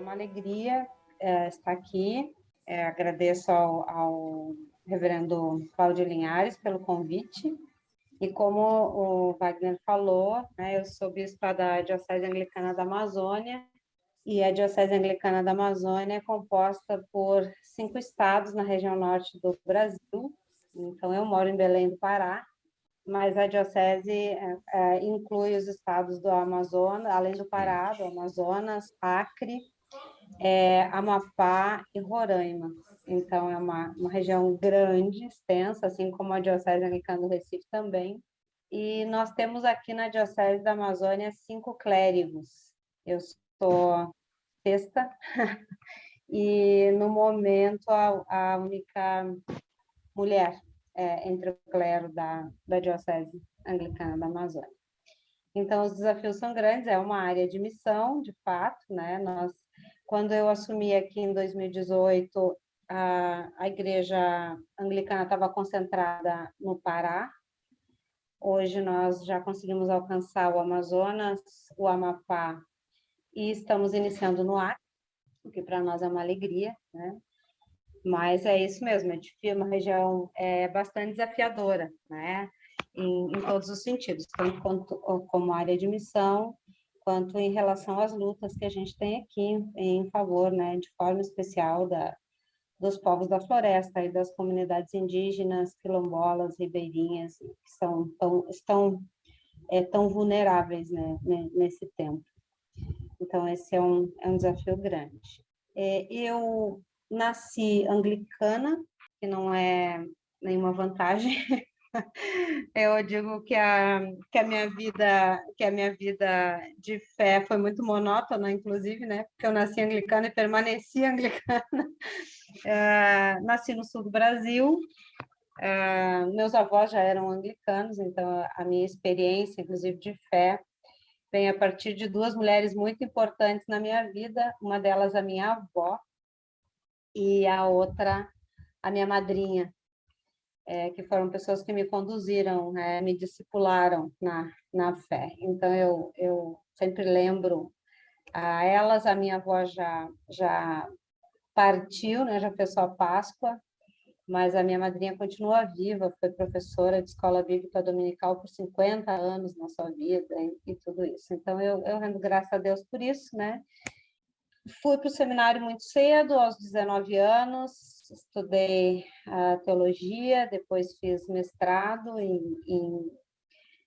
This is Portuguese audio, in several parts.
uma alegria estar aqui. Agradeço ao reverendo Cláudio Linhares pelo convite. E como o Wagner falou, né, eu sou bispa da Diocese Anglicana da Amazônia, e a Diocese Anglicana da Amazônia é composta por 5 estados na região norte do Brasil. Então, eu moro em Belém do Pará, mas a diocese inclui os estados do Amazonas, além do Pará, do Amazonas, Acre, Amapá e Roraima. Então, é uma região grande, extensa, assim como a Diocese Anglicana do Recife também. E nós temos aqui na Diocese da Amazônia 5 clérigos. Eu sou sexta e, no momento, a única mulher entre o clero da Diocese Anglicana da Amazônia. Então, os desafios são grandes, é uma área de missão, de fato, né? Quando eu assumi aqui em 2018, a Igreja Anglicana estava concentrada no Pará. Hoje nós já conseguimos alcançar o Amazonas, o Amapá, e estamos iniciando no Acre, o que para nós é uma alegria, né? Mas é isso mesmo, é uma região bastante desafiadora, né? Em todos os sentidos, tanto como área de missão, quanto em relação às lutas que a gente tem aqui em favor, né, de forma especial dos povos da floresta e das comunidades indígenas, quilombolas, ribeirinhas, que estão tão vulneráveis, né, nesse tempo. Então, esse é um desafio grande. Eu nasci anglicana, que não é nenhuma vantagem. Eu digo que a minha vida de fé foi muito monótona, inclusive, né? Porque eu nasci anglicana e permaneci anglicana. Nasci no sul do Brasil. Meus avós já eram anglicanos, então a minha experiência, inclusive de fé, vem a partir de 2 mulheres muito importantes na minha vida. Uma delas a minha avó e a outra a minha madrinha. Que foram pessoas que me conduziram, me discipularam na fé. Então, eu sempre lembro a elas. A minha avó já partiu, né, já fez sua Páscoa, mas a minha madrinha continua viva, foi professora de escola bíblica dominical por 50 anos na sua vida e tudo isso. Então, eu rendo graças a Deus por isso, né? Fui para o seminário muito cedo, aos 19 anos, estudei teologia, depois fiz mestrado em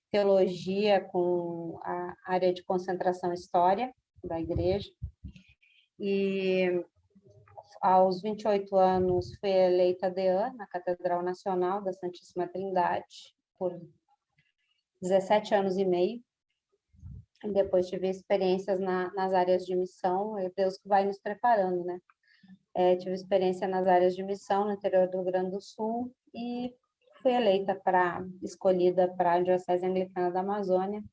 teologia com a área de concentração História da igreja. E aos 28 anos fui eleita deã na Catedral Nacional da Santíssima Trindade por 17 anos e meio. Depois tive experiências nas áreas de missão, é Deus que vai nos preparando, né? Tive experiência nas áreas de missão no interior do Rio Grande do Sul e fui escolhida para a Diocese Anglicana da Amazônia.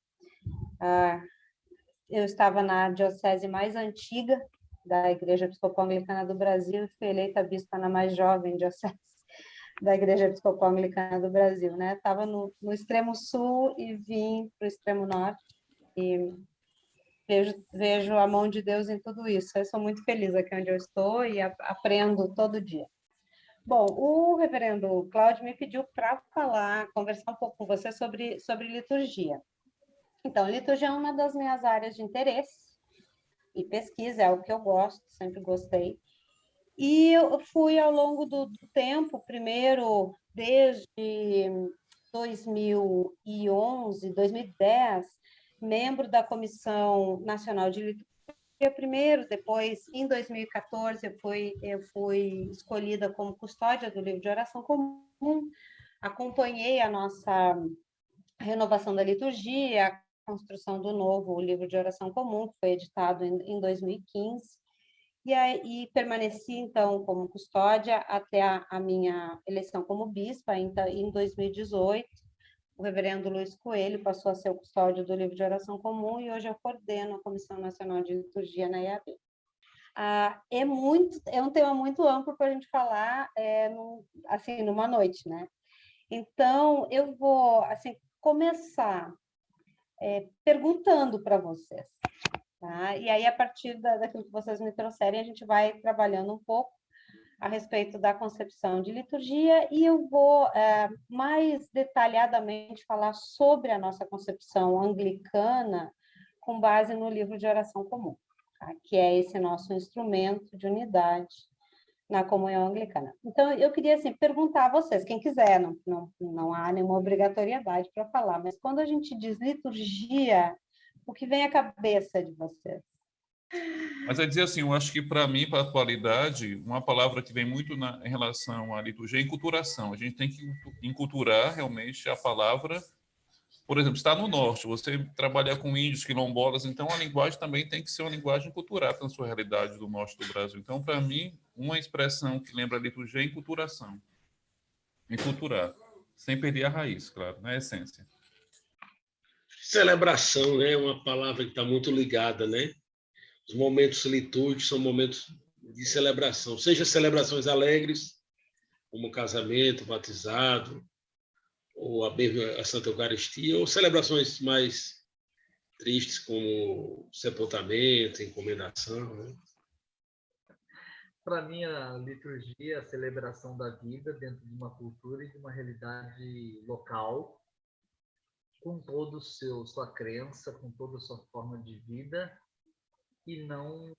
Eu estava na diocese mais antiga da Igreja Episcopal Anglicana do Brasil e fui eleita bispa na mais jovem diocese da Igreja Episcopal Anglicana do Brasil, né? Estava no extremo sul e vim para o extremo norte. E vejo a mão de Deus em tudo isso. Eu sou muito feliz aqui onde eu estou e aprendo todo dia. Bom, o reverendo Cláudio me pediu para conversar um pouco com você sobre liturgia. Então, liturgia é uma das minhas áreas de interesse e pesquisa, é algo que eu gosto, sempre gostei. E eu fui, ao longo do tempo, primeiro desde 2011, 2010, membro da Comissão Nacional de Liturgia primeiro, depois, em 2014, eu fui escolhida como custódia do livro de oração comum, acompanhei a nossa renovação da liturgia, a construção do novo livro de oração comum, que foi editado em 2015, e permaneci, então, como custódia até a minha eleição como bispa, em 2018. O reverendo Luiz Coelho passou a ser o custódio do livro de oração comum e hoje eu coordeno a Comissão Nacional de Liturgia na IAB. É um tema muito amplo para a gente falar assim, numa noite, né? Então, eu vou começar perguntando para vocês. tá? E aí, a partir daquilo que vocês me trouxerem, a gente vai trabalhando um pouco a respeito da concepção de liturgia, e eu vou mais detalhadamente falar sobre a nossa concepção anglicana com base no livro de oração comum, tá? Que é esse nosso instrumento de unidade na comunhão anglicana. Então, eu queria assim, perguntar a vocês, quem quiser, não há nenhuma obrigatoriedade para falar, mas quando a gente diz liturgia, o que vem à cabeça de vocês? Mas é dizer assim, eu acho que para mim, para a atualidade, uma palavra que vem muito em relação à liturgia é enculturação. A gente tem que enculturar realmente a palavra. Por exemplo, está no norte, você trabalhar com índios, quilombolas, então a linguagem também tem que ser uma linguagem culturada na sua realidade do norte do Brasil. Então, para mim, uma expressão que lembra a liturgia é enculturação. Enculturar. Sem perder a raiz, claro, na essência. Celebração, né? É uma palavra que está muito ligada, né? Os momentos litúrgicos são momentos de celebração, seja celebrações alegres, como casamento, batizado, ou a Santa Eucaristia, ou celebrações mais tristes, como sepultamento, encomendação. Né? Para mim, a liturgia é a celebração da vida dentro de uma cultura e de uma realidade local, com toda sua crença, com toda a sua forma de vida, e não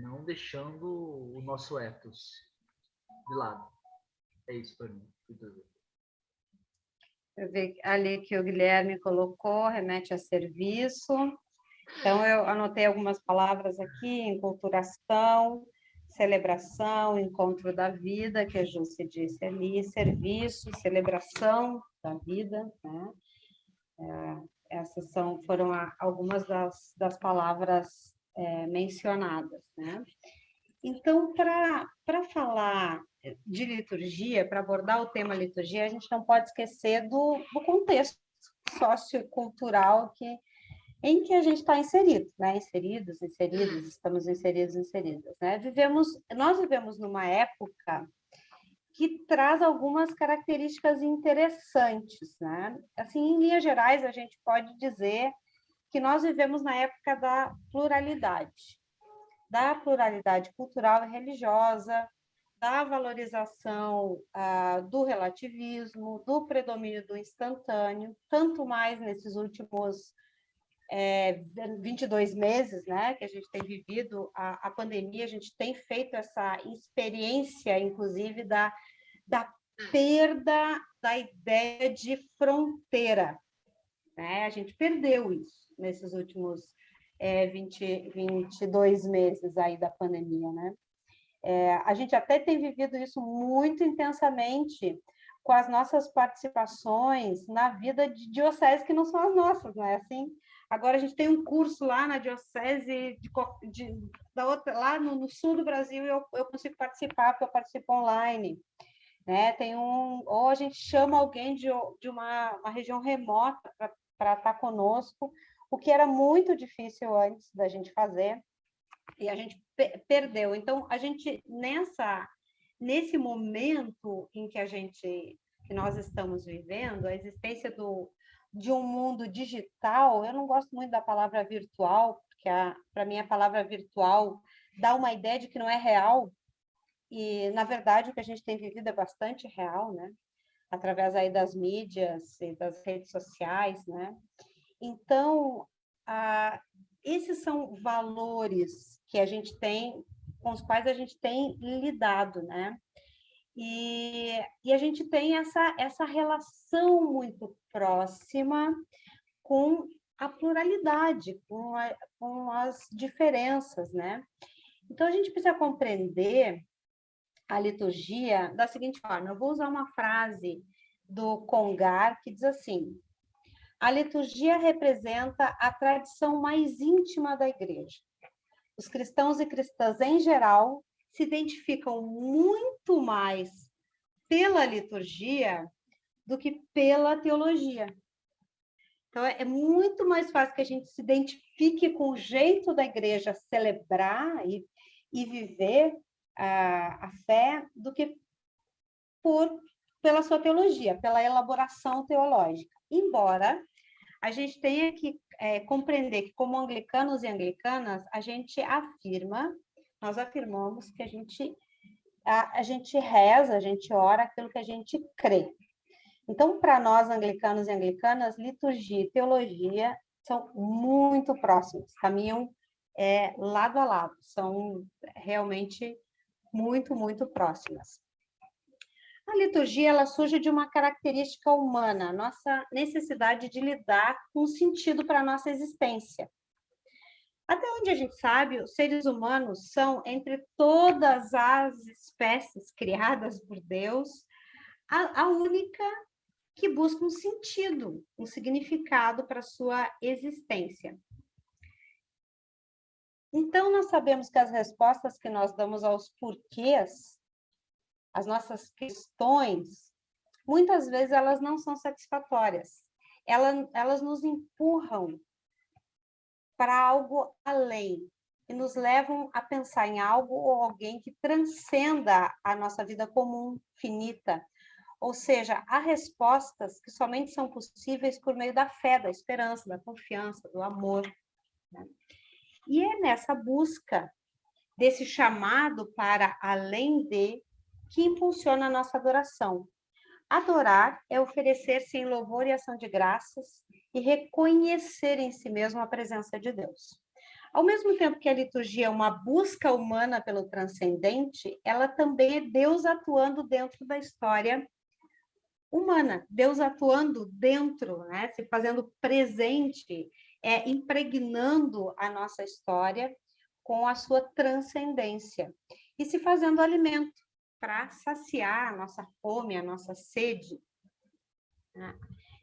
não deixando o nosso ethos de lado. É isso para mim. Eu vi ali que o Guilherme colocou, remete a serviço. Então, eu anotei algumas palavras aqui: enculturação, celebração, encontro da vida, que a Júcia disse ali, serviço, celebração da vida, né? Essas foram algumas das palavras mencionadas, né? Então, para falar de liturgia, para abordar o tema liturgia, a gente não pode esquecer do contexto sociocultural em que a gente está inserido, né? Inseridos, estamos inseridas, né? Nós vivemos numa época que traz algumas características interessantes, né? Assim, em linhas gerais, a gente pode dizer que nós vivemos na época da pluralidade cultural e religiosa, da valorização do relativismo, do predomínio do instantâneo, tanto mais nesses últimos 22 meses, né, que a gente tem vivido a pandemia, a gente tem feito essa experiência, inclusive, da perda da ideia de fronteira, né? A gente perdeu isso nesses últimos 22 meses aí da pandemia, né? A gente até tem vivido isso muito intensamente com as nossas participações na vida de dioceses que não são as nossas, não é assim? Agora a gente tem um curso lá na diocese da outra, lá no sul do Brasil, e eu consigo participar, porque eu participo online, né? Ou a gente chama alguém de uma região remota para estar conosco, o que era muito difícil antes da gente fazer, e a gente perdeu. Então, a gente, nesse momento em que nós estamos vivendo, a existência de um mundo digital, eu não gosto muito da palavra virtual, porque para mim a palavra virtual dá uma ideia de que não é real, e, na verdade, o que a gente tem vivido é bastante real, né? Através aí das mídias e das redes sociais, né? Então, esses são valores que a gente tem, com os quais a gente tem lidado, né? E a gente tem essa relação muito próxima com a pluralidade, com as diferenças, né? Então, a gente precisa compreender a liturgia da seguinte forma: eu vou usar uma frase do Congar que diz assim: a liturgia representa a tradição mais íntima da igreja. Os cristãos e cristãs, em geral, se identificam muito mais pela liturgia do que pela teologia. Então, é muito mais fácil que a gente se identifique com o jeito da igreja celebrar e viver a fé do que pela sua teologia, pela elaboração teológica. Embora a gente tenha que compreender que, como anglicanos e anglicanas, nós afirmamos que a gente reza, a gente ora aquilo que a gente crê. Então, para nós, anglicanos e anglicanas, liturgia e teologia são muito próximos, caminham lado a lado, são realmente muito, muito próximas. A liturgia, ela surge de uma característica humana, nossa necessidade de lidar com o sentido para a nossa existência. Até onde a gente sabe, os seres humanos são, entre todas as espécies criadas por Deus, a única que busca um sentido, um significado para a sua existência. Então, nós sabemos que as respostas que nós damos aos porquês, as nossas questões, muitas vezes elas não são satisfatórias. Elas nos empurram para algo além e nos levam a pensar em algo ou alguém que transcenda a nossa vida comum, finita. Ou seja, há respostas que somente são possíveis por meio da fé, da esperança, da confiança, do amor, né? E é nessa busca desse chamado para além de que impulsiona a nossa adoração. Adorar é oferecer-se em louvor e ação de graças e reconhecer em si mesmo a presença de Deus. Ao mesmo tempo que a liturgia é uma busca humana pelo transcendente, ela também é Deus atuando dentro da história humana, Deus atuando dentro, né? Se fazendo presente, impregnando a nossa história com a sua transcendência e se fazendo alimento para saciar a nossa fome, a nossa sede.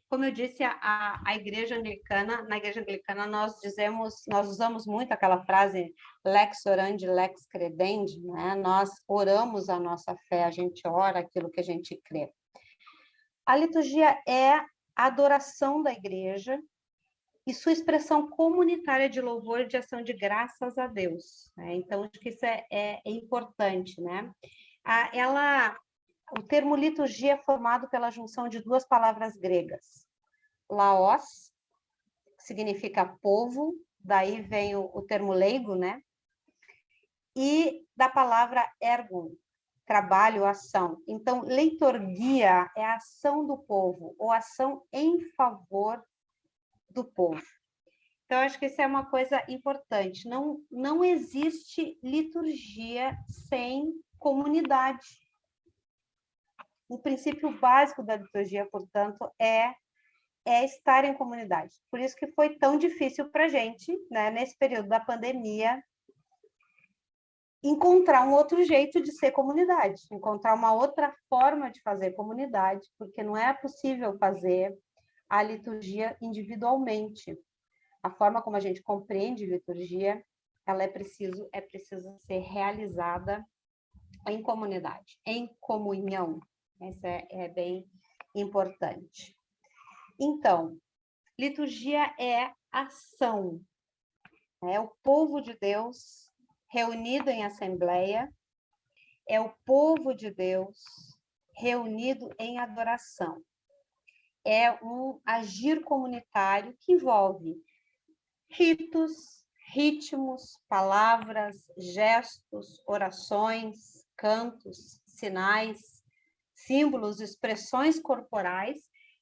Como eu disse, a igreja anglicana, na igreja anglicana nós usamos muito aquela frase lex orandi, lex credendi, né? Nós oramos a nossa fé, a gente ora aquilo que a gente crê. A liturgia é a adoração da igreja e sua expressão comunitária de louvor e de ação de graças a Deus, né? Então, acho que isso é importante, né? O termo liturgia é formado pela junção de duas palavras gregas. Laos, que significa povo, daí vem o termo leigo, né? E da palavra ergon, trabalho, ação. Então, leiturgia é a ação do povo, ou ação em favor do povo. Então, acho que isso é uma coisa importante. Não existe liturgia sem comunidade. O princípio básico da liturgia, portanto, é estar em comunidade. Por isso que foi tão difícil para a gente, né, nesse período da pandemia, encontrar um outro jeito de ser comunidade, encontrar uma outra forma de fazer comunidade, porque não é possível fazer a liturgia individualmente. A forma como a gente compreende liturgia, ela é preciso ser realizada em comunidade, em comunhão. Isso é bem importante. Então, liturgia é ação. É o povo de Deus reunido em assembleia, é o povo de Deus reunido em adoração. É um agir comunitário que envolve ritos, ritmos, palavras, gestos, orações, cantos, sinais, símbolos, expressões corporais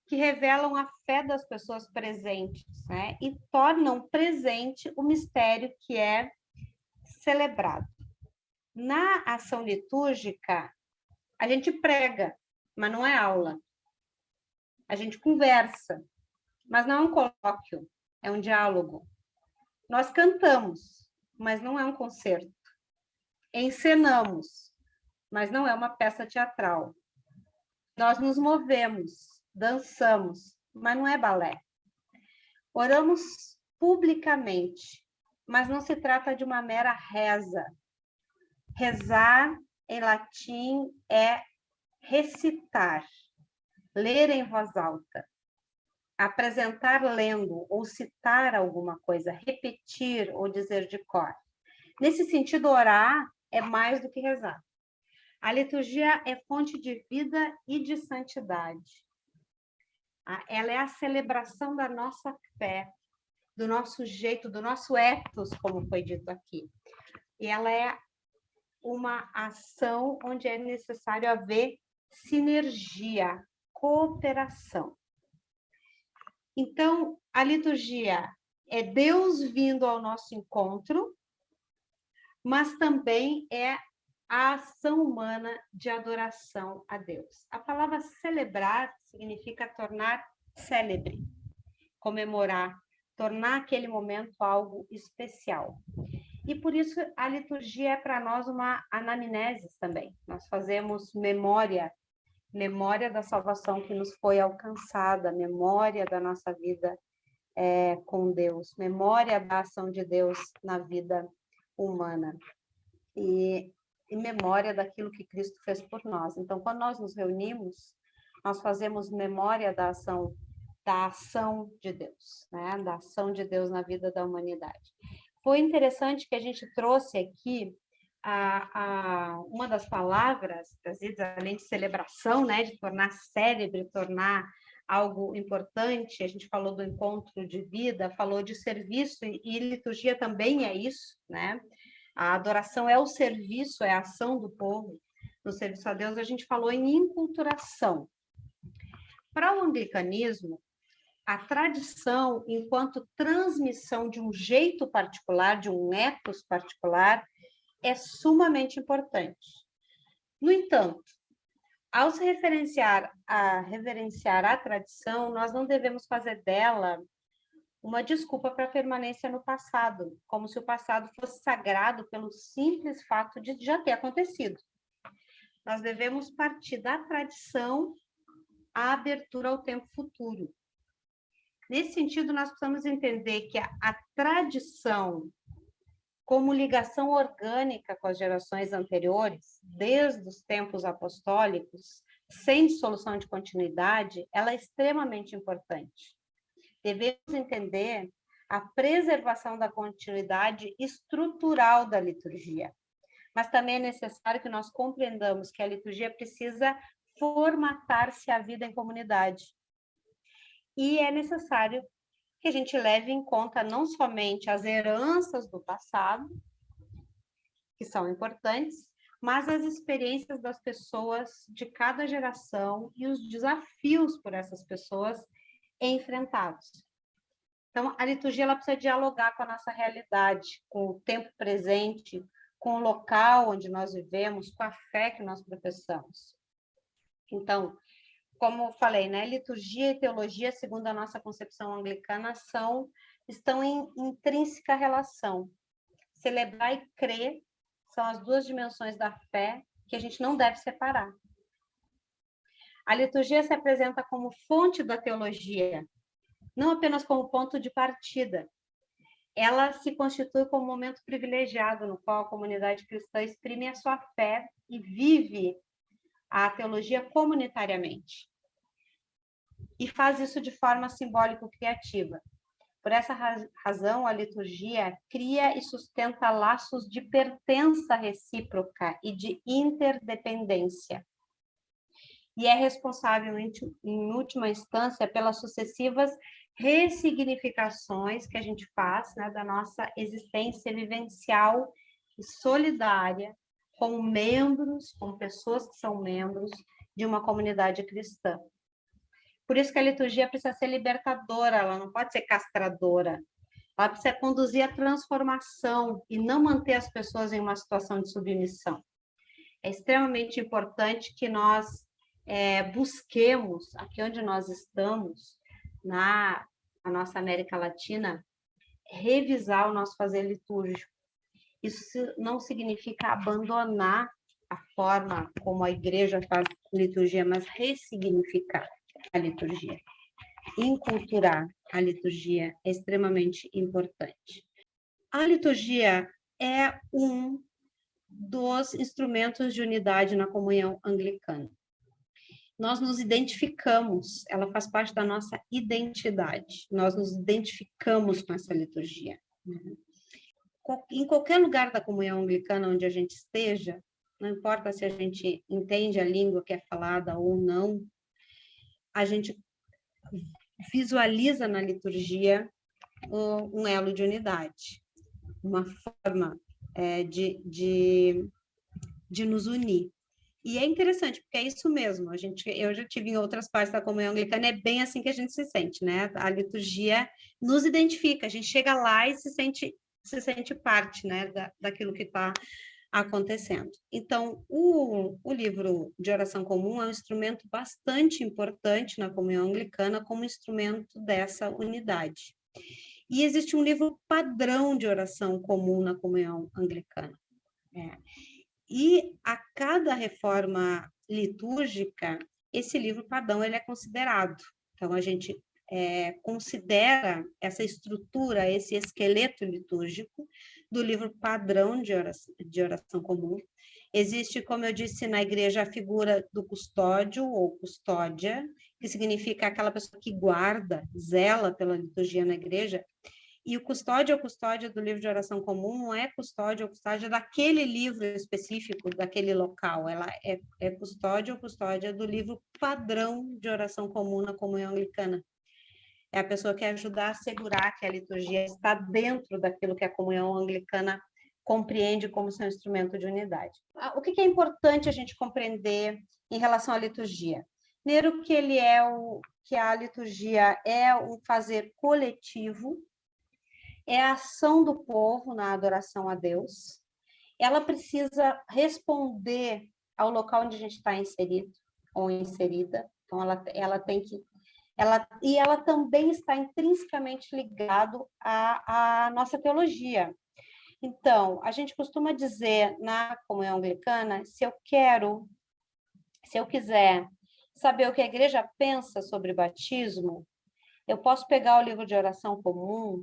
que revelam a fé das pessoas presentes, né? E tornam presente o mistério que é celebrado. Na ação litúrgica, a gente prega, mas não é aula. A gente conversa, mas não é um colóquio, é um diálogo. Nós cantamos, mas não é um concerto. Encenamos, mas não é uma peça teatral. Nós nos movemos, dançamos, mas não é balé. Oramos publicamente, mas não se trata de uma mera reza. Rezar, em latim, é recitar, ler em voz alta, apresentar lendo ou citar alguma coisa, repetir ou dizer de cor. Nesse sentido, orar é mais do que rezar. A liturgia é fonte de vida e de santidade. Ela é a celebração da nossa fé, do nosso jeito, do nosso ethos, como foi dito aqui. E ela é uma ação onde é necessário haver sinergia, cooperação. Então, a liturgia é Deus vindo ao nosso encontro, mas também é a ação humana de adoração a Deus. A palavra celebrar significa tornar célebre, comemorar, tornar aquele momento algo especial. E por isso a liturgia é para nós uma anamnese também. Nós fazemos memória da salvação que nos foi alcançada, memória da nossa vida com Deus, memória da ação de Deus na vida humana e memória daquilo que Cristo fez por nós. Então, quando nós nos reunimos, nós fazemos memória da ação de Deus, né? Da ação de Deus na vida da humanidade. Foi interessante que a gente trouxe aqui uma das palavras trazidas, além de celebração, né? De tornar célebre, tornar algo importante. A gente falou do encontro de vida, falou de serviço, e liturgia também é isso, né? A adoração é o serviço, é a ação do povo no serviço a Deus. A gente falou em inculturação. Para o anglicanismo, a tradição, enquanto transmissão de um jeito particular, de um ethos particular, é sumamente importante. No entanto, ao se reverenciar a tradição, nós não devemos fazer dela uma desculpa para a permanência no passado, como se o passado fosse sagrado pelo simples fato de já ter acontecido. Nós devemos partir da tradição à abertura ao tempo futuro. Nesse sentido, nós precisamos entender que a tradição, como ligação orgânica com as gerações anteriores, desde os tempos apostólicos, sem dissolução de continuidade, ela é extremamente importante. Devemos entender a preservação da continuidade estrutural da liturgia. Mas também é necessário que nós compreendamos que a liturgia precisa formatar-se à vida em comunidade. E é necessário que a gente leve em conta não somente as heranças do passado, que são importantes, mas as experiências das pessoas de cada geração e os desafios por essas pessoas enfrentados. Então, a liturgia ela precisa dialogar com a nossa realidade, com o tempo presente, com o local onde nós vivemos, com a fé que nós professamos. Então, como eu falei, né, liturgia e teologia, segundo a nossa concepção anglicana, estão em intrínseca relação. Celebrar e crer são as duas dimensões da fé que a gente não deve separar. A liturgia se apresenta como fonte da teologia, não apenas como ponto de partida. Ela se constitui como um momento privilegiado no qual a comunidade cristã exprime a sua fé e vive a teologia comunitariamente. E faz isso de forma simbólico-criativa. Por essa razão, a liturgia cria e sustenta laços de pertença recíproca e de interdependência. E é responsável, em última instância, pelas sucessivas ressignificações que a gente faz, né, da nossa existência vivencial e solidária como membros, como pessoas que são membros de uma comunidade cristã. Por isso que a liturgia precisa ser libertadora, ela não pode ser castradora. Ela precisa conduzir a transformação e não manter as pessoas em uma situação de submissão. É extremamente importante que nós busquemos, aqui onde nós estamos, na nossa América Latina, revisar o nosso fazer litúrgico. Isso não significa abandonar a forma como a igreja faz liturgia, mas ressignificar a liturgia. Inculturar a liturgia é extremamente importante. A liturgia é um dos instrumentos de unidade na comunhão anglicana. Nós nos identificamos, ela faz parte da nossa identidade, nós nos identificamos com essa liturgia. Em qualquer lugar da comunhão anglicana onde a gente esteja, não importa se a gente entende a língua que é falada ou não, a gente visualiza na liturgia um elo de unidade, uma forma de nos unir. E é interessante, porque é isso mesmo. Eu já tive em outras partes da comunhão anglicana, é bem assim que a gente se sente, né? A liturgia nos identifica, a gente chega lá e se sente parte, né, daquilo que está acontecendo. Então, o livro de oração comum é um instrumento bastante importante na comunhão anglicana como instrumento dessa unidade. E existe um livro padrão de oração comum na comunhão anglicana. E a cada reforma litúrgica, esse livro padrão ele é considerado. Então, a gente considera essa estrutura, esse esqueleto litúrgico do livro padrão de oração comum. Existe, como eu disse, na igreja a figura do custódio ou custódia, que significa aquela pessoa que guarda, zela pela liturgia na igreja. E o custódio ou custódia do livro de oração comum não é custódia ou custódia daquele livro específico, daquele local. Ela é custódia ou custódia do livro padrão de oração comum na comunhão anglicana. É a pessoa que ajuda a assegurar que a liturgia está dentro daquilo que a comunhão anglicana compreende como seu instrumento de unidade. O que é importante a gente compreender em relação à liturgia? Primeiro, que a liturgia é um fazer coletivo, é a ação do povo na adoração a Deus. Ela precisa responder ao local onde a gente está inserido ou inserida. Então, ela tem que... E ela também está intrinsecamente ligado à nossa teologia. Então, a gente costuma dizer na comunhão anglicana, se eu quiser saber o que a igreja pensa sobre batismo, eu posso pegar o livro de oração comum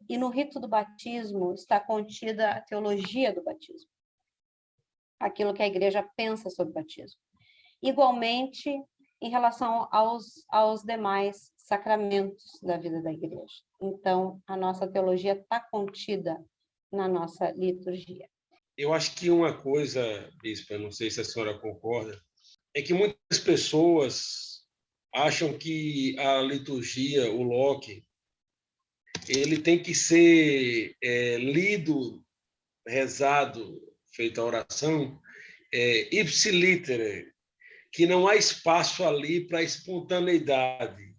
e no rito do batismo está contida a teologia do batismo, aquilo que a igreja pensa sobre o batismo. Igualmente, em relação aos demais sacramentos da vida da igreja. Então, a nossa teologia está contida na nossa liturgia. Eu acho que uma coisa, bispa, não sei se a senhora concorda, é que muitas pessoas acham que a liturgia, o Locke, ele tem que ser lido, rezado, feita a oração, ipsilítere, que não há espaço ali para espontaneidade,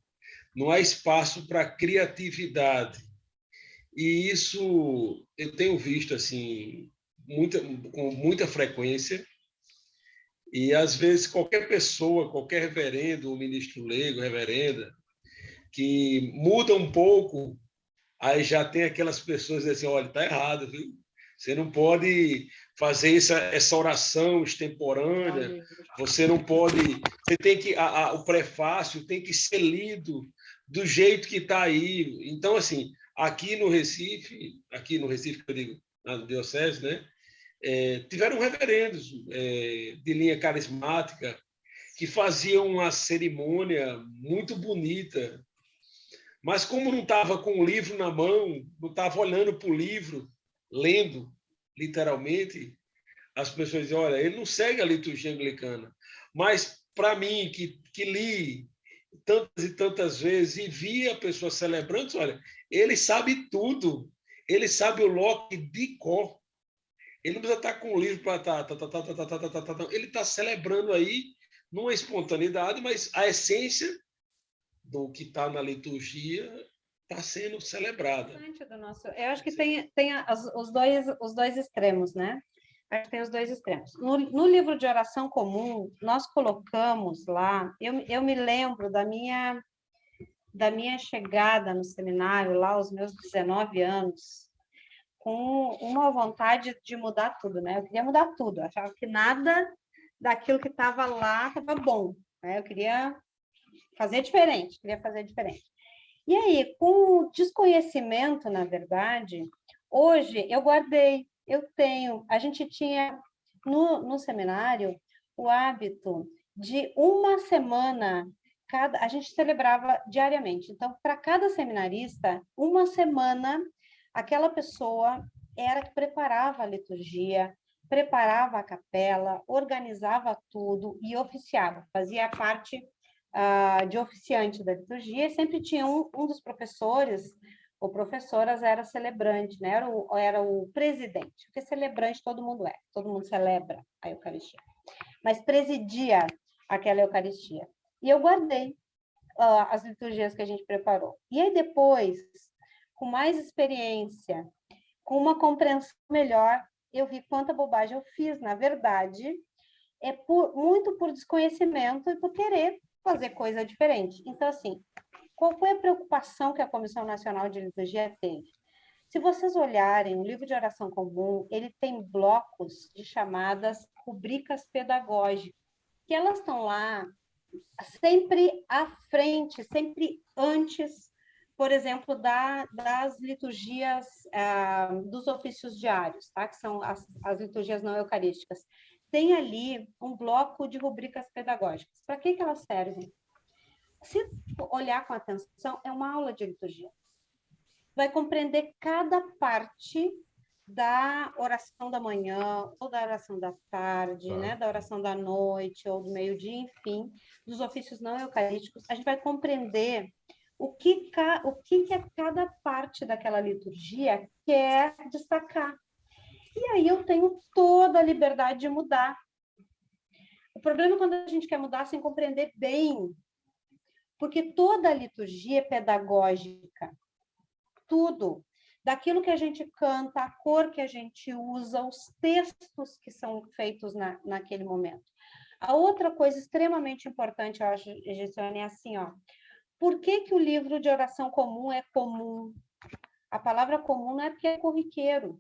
não há espaço para criatividade. E isso eu tenho visto assim com muita frequência. E às vezes qualquer pessoa, qualquer reverendo, ministro leigo, reverenda, que muda um pouco, aí já tem aquelas pessoas que dizem assim, olha, está errado, viu? Você não pode fazer essa oração extemporânea, você não pode... Você tem que... o prefácio tem que ser lido do jeito que está aí. Então, assim, aqui no Recife, que eu digo, na diocese, né? Tiveram reverendos de linha carismática que faziam uma cerimônia muito bonita, mas como não estava com o livro na mão, não estava olhando para o livro, lendo, literalmente, as pessoas dizem, olha, ele não segue a liturgia anglicana. Mas, para mim, que li tantas e tantas vezes e vi a pessoa celebrando, olha, ele sabe tudo. Ele sabe o Locke de cor. Ele não precisa estar com o livro para... Ele está celebrando aí, numa espontaneidade, mas a essência do que está na liturgia está sendo celebrada. Eu acho que tem os dois extremos, né? Acho que tem os dois extremos. No livro de oração comum, nós colocamos lá, eu me lembro da minha chegada no seminário, lá aos meus 19 anos, com uma vontade de mudar tudo, né? Eu queria mudar tudo, eu achava que nada daquilo que estava lá estava bom, né? Eu queria fazer diferente. E aí, com o desconhecimento, na verdade, hoje a gente tinha no seminário o hábito de uma semana, a gente celebrava diariamente. Então, para cada seminarista, uma semana, aquela pessoa era que preparava a liturgia, preparava a capela, organizava tudo e oficiava, fazia parte de oficiante da liturgia. Sempre tinha um dos professores O professoras era celebrante, né? Era o presidente, porque celebrante todo mundo celebra a Eucaristia. Mas presidia aquela Eucaristia. E eu guardei as liturgias que a gente preparou. E aí depois, com mais experiência, com uma compreensão melhor, eu vi quanta bobagem eu fiz. Na verdade, muito por desconhecimento e por querer fazer coisa diferente. Então, assim, qual foi a preocupação que a Comissão Nacional de Liturgia teve? Se vocês olharem, o livro de oração comum, ele tem blocos de chamadas rubricas pedagógicas, que elas estão lá sempre à frente, sempre antes, por exemplo, das liturgias dos ofícios diários, tá? Que são as liturgias não eucarísticas. Tem ali um bloco de rubricas pedagógicas. Para que elas servem? Se olhar com atenção, é uma aula de liturgia. Vai compreender cada parte da oração da manhã, ou da oração da tarde, né? Da oração da noite, ou do meio-dia, enfim, dos ofícios não eucarísticos. A gente vai compreender o que é cada parte daquela liturgia quer destacar. E aí eu tenho toda a liberdade de mudar. O problema é quando a gente quer mudar sem compreender bem, porque toda a liturgia é pedagógica. Tudo. Daquilo que a gente canta, a cor que a gente usa, os textos que são feitos naquele momento. A outra coisa extremamente importante, eu acho, Gessiane, é assim, ó. Por que o livro de oração comum é comum? A palavra comum não é porque é corriqueiro.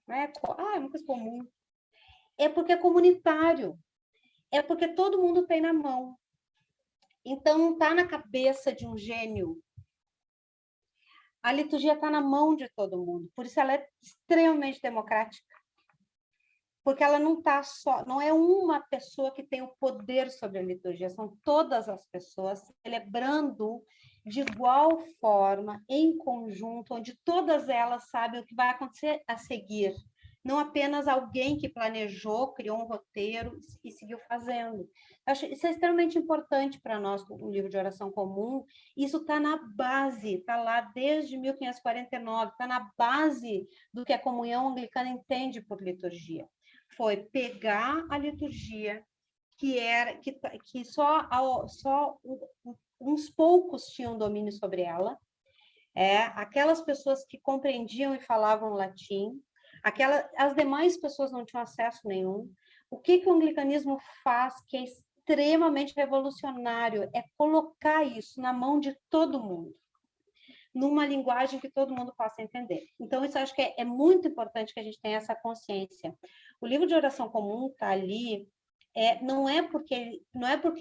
Não é, é uma coisa comum. É porque é comunitário. É porque todo mundo tem na mão. Então, não está na cabeça de um gênio. A liturgia está na mão de todo mundo. Por isso ela é extremamente democrática. Porque ela não é uma pessoa que tem o poder sobre a liturgia, são todas as pessoas celebrando de igual forma, em conjunto, onde todas elas sabem o que vai acontecer a seguir. Não apenas alguém que planejou, criou um roteiro e seguiu fazendo. Acho isso é extremamente importante para nós, o livro de oração comum. Isso está na base, está lá desde 1549, está na base do que a comunhão anglicana entende por liturgia. Foi pegar a liturgia, que só uns poucos tinham domínio sobre ela, aquelas pessoas que compreendiam e falavam latim, as demais pessoas não tinham acesso nenhum. O que o anglicanismo faz, que é extremamente revolucionário, é colocar isso na mão de todo mundo, numa linguagem que todo mundo possa entender. Então, isso eu acho que é muito importante que a gente tenha essa consciência. O livro de oração comum está ali, não é porque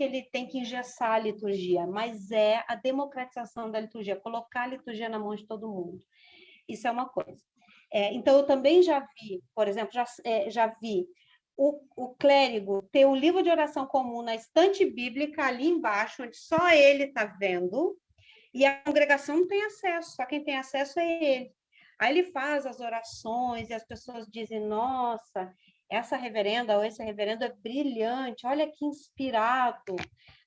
ele tem que engessar a liturgia, mas é a democratização da liturgia, colocar a liturgia na mão de todo mundo. Isso é uma coisa. Então, eu também já vi, por exemplo, já vi o clérigo ter o livro de oração comum na estante bíblica ali embaixo, onde só ele está vendo, e a congregação não tem acesso, só quem tem acesso é ele. Aí ele faz as orações e as pessoas dizem, nossa, essa reverenda ou esse reverendo é brilhante, olha que inspirado,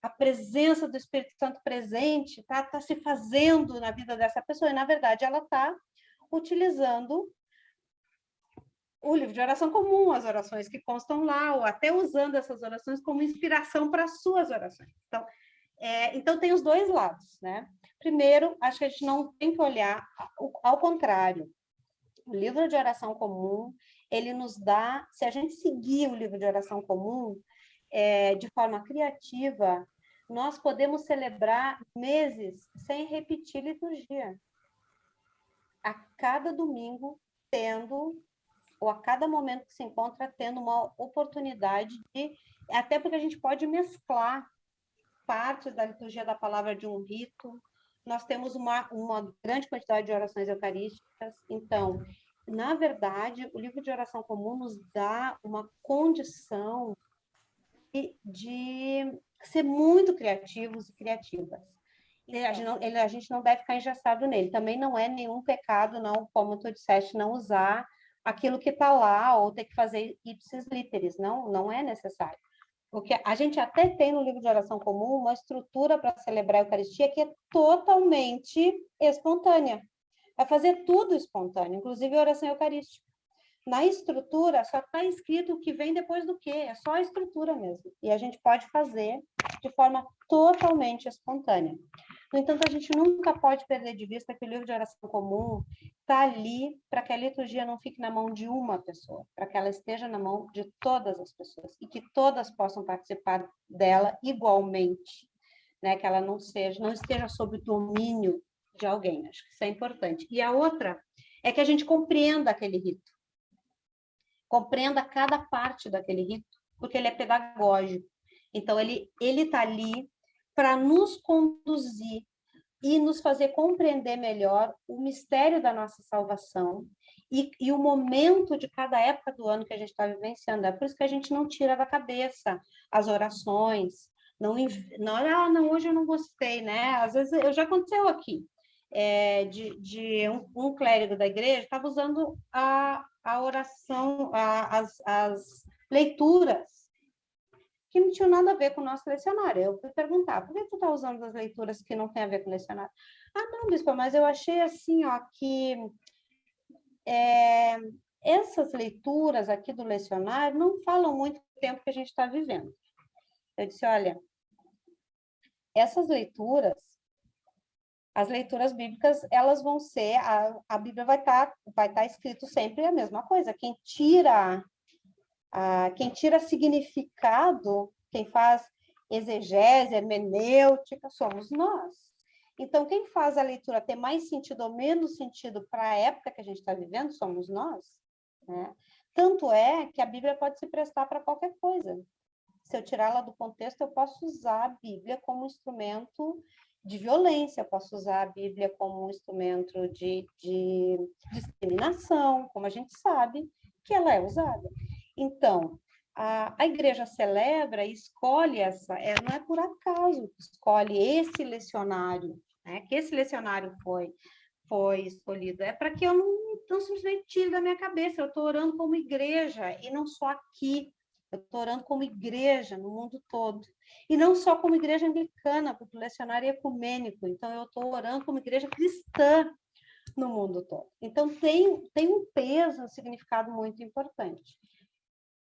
a presença do Espírito Santo presente tá se fazendo na vida dessa pessoa, e na verdade ela está utilizando o livro de oração comum, as orações que constam lá, ou até usando essas orações como inspiração para as suas orações. Então tem os dois lados, né? Primeiro, acho que a gente não tem que olhar ao contrário. O livro de oração comum, ele nos dá, se a gente seguir o livro de oração comum de forma criativa, nós podemos celebrar meses sem repetir liturgia. A cada domingo, ou a cada momento que se encontra, tendo uma oportunidade de... Até porque a gente pode mesclar partes da liturgia da palavra de um rito. Nós temos uma grande quantidade de orações eucarísticas. Então, na verdade, o livro de oração comum nos dá uma condição de ser muito criativos e criativas. A gente não deve ficar engessado nele. Também não é nenhum pecado, não, como tu disseste, não usar aquilo que está lá ou ter que fazer ipsis literis. Não é necessário. Porque a gente até tem no livro de oração comum uma estrutura para celebrar a Eucaristia que é totalmente espontânea. é fazer tudo espontâneo, inclusive a oração eucarística. Na estrutura, só está escrito o que vem depois do quê, é só a estrutura mesmo. E a gente pode fazer de forma totalmente espontânea. No entanto, a gente nunca pode perder de vista que o livro de oração comum está ali para que a liturgia não fique na mão de uma pessoa, para que ela esteja na mão de todas as pessoas e que todas possam participar dela igualmente, né? Que ela não esteja sob o domínio de alguém. Acho que isso é importante. E a outra é que a gente compreenda aquele rito. Compreenda cada parte daquele rito, porque ele é pedagógico. Então, ele está ali para nos conduzir e nos fazer compreender melhor o mistério da nossa salvação e o momento de cada época do ano que a gente está vivenciando. É por isso que a gente não tira da cabeça as orações, não, hoje eu não gostei, né? Às vezes, já aconteceu aqui, um clérigo da igreja estava usando a oração, as leituras que não tinham nada a ver com o nosso lecionário. Eu fui perguntar, por que tu está usando as leituras que não tem a ver com o lecionário? Ah, não, bispo, mas eu achei assim, ó, que essas leituras aqui do lecionário não falam muito do tempo que a gente está vivendo. Eu disse, olha, essas leituras, as leituras bíblicas, elas vão ser, a Bíblia vai estar escrito sempre a mesma coisa. Quem tira significado, quem faz exegese, hermenêutica, somos nós. Então, quem faz a leitura ter mais sentido ou menos sentido para a época que a gente está vivendo, somos nós. Né? Tanto é que a Bíblia pode se prestar para qualquer coisa. Se eu tirá-la do contexto, eu posso usar a Bíblia como instrumento de violência, eu posso usar a Bíblia como um instrumento de discriminação, como a gente sabe que ela é usada. Então, a igreja celebra e escolhe não é por acaso que escolhe esse lecionário, né? Que esse lecionário foi escolhido, é para que eu não simplesmente tire da minha cabeça, eu estou orando como igreja, e não só aqui, eu estou orando como igreja no mundo todo. E não só como igreja anglicana, porque o lecionário é ecumênico, então eu estou orando como igreja cristã no mundo todo. Então, tem um peso, um significado muito importante.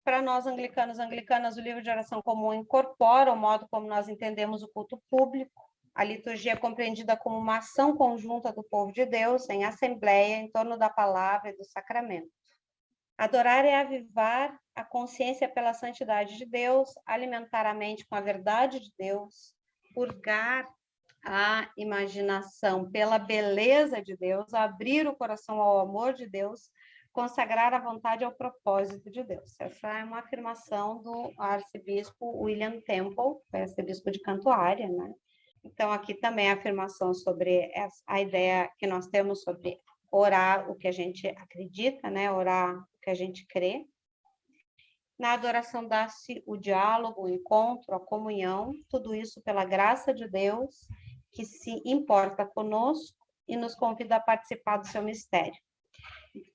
Para nós anglicanas, o livro de oração comum incorpora o modo como nós entendemos o culto público. A liturgia é compreendida como uma ação conjunta do povo de Deus em assembleia em torno da palavra e do sacramento. Adorar é avivar a consciência pela santidade de Deus, alimentar a mente com a verdade de Deus, purgar a imaginação pela beleza de Deus, abrir o coração ao amor de Deus, consagrar a vontade ao propósito de Deus. Essa é uma afirmação do arcebispo William Temple, que é arcebispo de Cantuária, né? Então, aqui também a afirmação sobre a ideia que nós temos sobre orar o que a gente acredita, né? Orar o que a gente crê. Na adoração dá-se o diálogo, o encontro, a comunhão, tudo isso pela graça de Deus, que se importa conosco e nos convida a participar do seu mistério.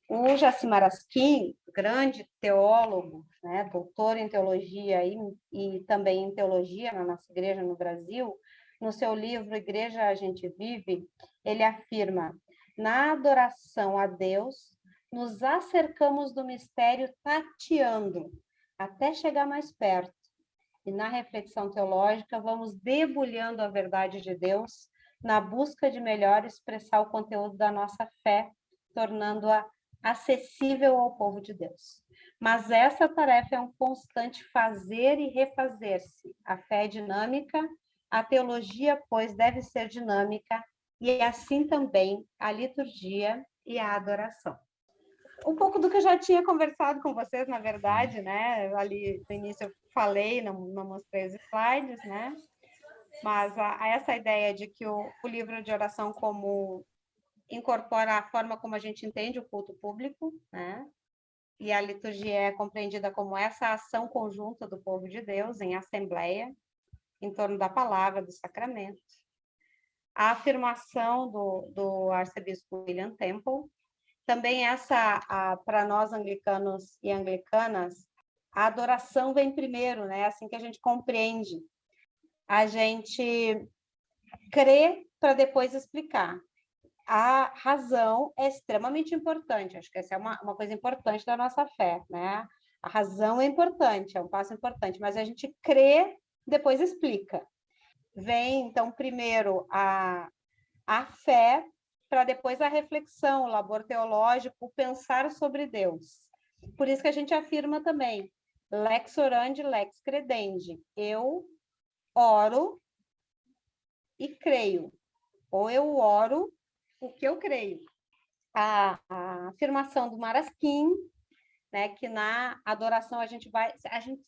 O Jaci Marasquim, grande teólogo, né, doutor em teologia e também em teologia na nossa igreja no Brasil, no seu livro Igreja a Gente Vive, ele afirma: na adoração a Deus, nos acercamos do mistério tateando, até chegar mais perto. E na reflexão teológica, vamos debulhando a verdade de Deus, na busca de melhor expressar o conteúdo da nossa fé, tornando-a acessível ao povo de Deus. Mas essa tarefa é um constante fazer e refazer-se. A fé é dinâmica, a teologia, pois, deve ser dinâmica, e assim também a liturgia e a adoração. Um pouco do que eu já tinha conversado com vocês, na verdade, né? Ali no início eu falei, não mostrei os slides, né? Mas essa ideia de que o livro de oração comum incorpora a forma como a gente entende o culto público, né? E a liturgia é compreendida como essa ação conjunta do povo de Deus em assembleia, em torno da palavra, do sacramento. A afirmação do arcebispo William Temple, também para nós anglicanos e anglicanas, a adoração vem primeiro, né? Assim que a gente compreende. A gente crê para depois explicar. a razão é extremamente importante. Acho que essa é uma coisa importante da nossa fé, né? A razão é importante, é um passo importante, mas a gente crê, depois explica. Vem, então, primeiro a fé, para depois a reflexão, o labor teológico, o pensar sobre Deus. Por isso que a gente afirma também, lex orandi, lex credendi. Eu oro e creio, ou eu oro o que eu creio. A afirmação do Marasquim, né, que na adoração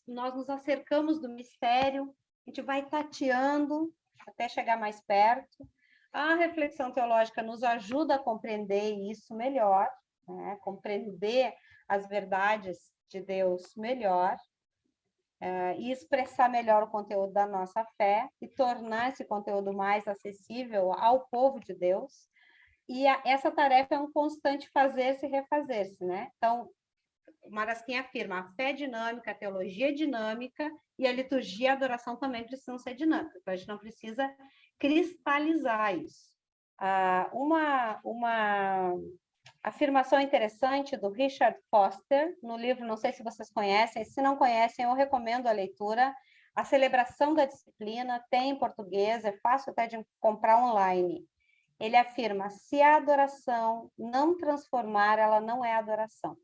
nós nos acercamos do mistério, a gente vai tateando até chegar mais perto. A reflexão teológica nos ajuda a compreender isso melhor, né, compreender as verdades de Deus melhor, e expressar melhor o conteúdo da nossa fé e tornar esse conteúdo mais acessível ao povo de Deus. E essa tarefa é um constante fazer-se e refazer-se, né? Então, o Marasquim afirma, a fé dinâmica, a teologia dinâmica e a liturgia e a adoração também precisam ser dinâmicas. Então, a gente não precisa cristalizar isso. Uma afirmação interessante do Richard Foster, no livro, não sei se vocês conhecem, se não conhecem, eu recomendo a leitura, A Celebração da Disciplina, tem em português, é fácil até de comprar online. Ele afirma, se a adoração não transformar, ela não é adoração.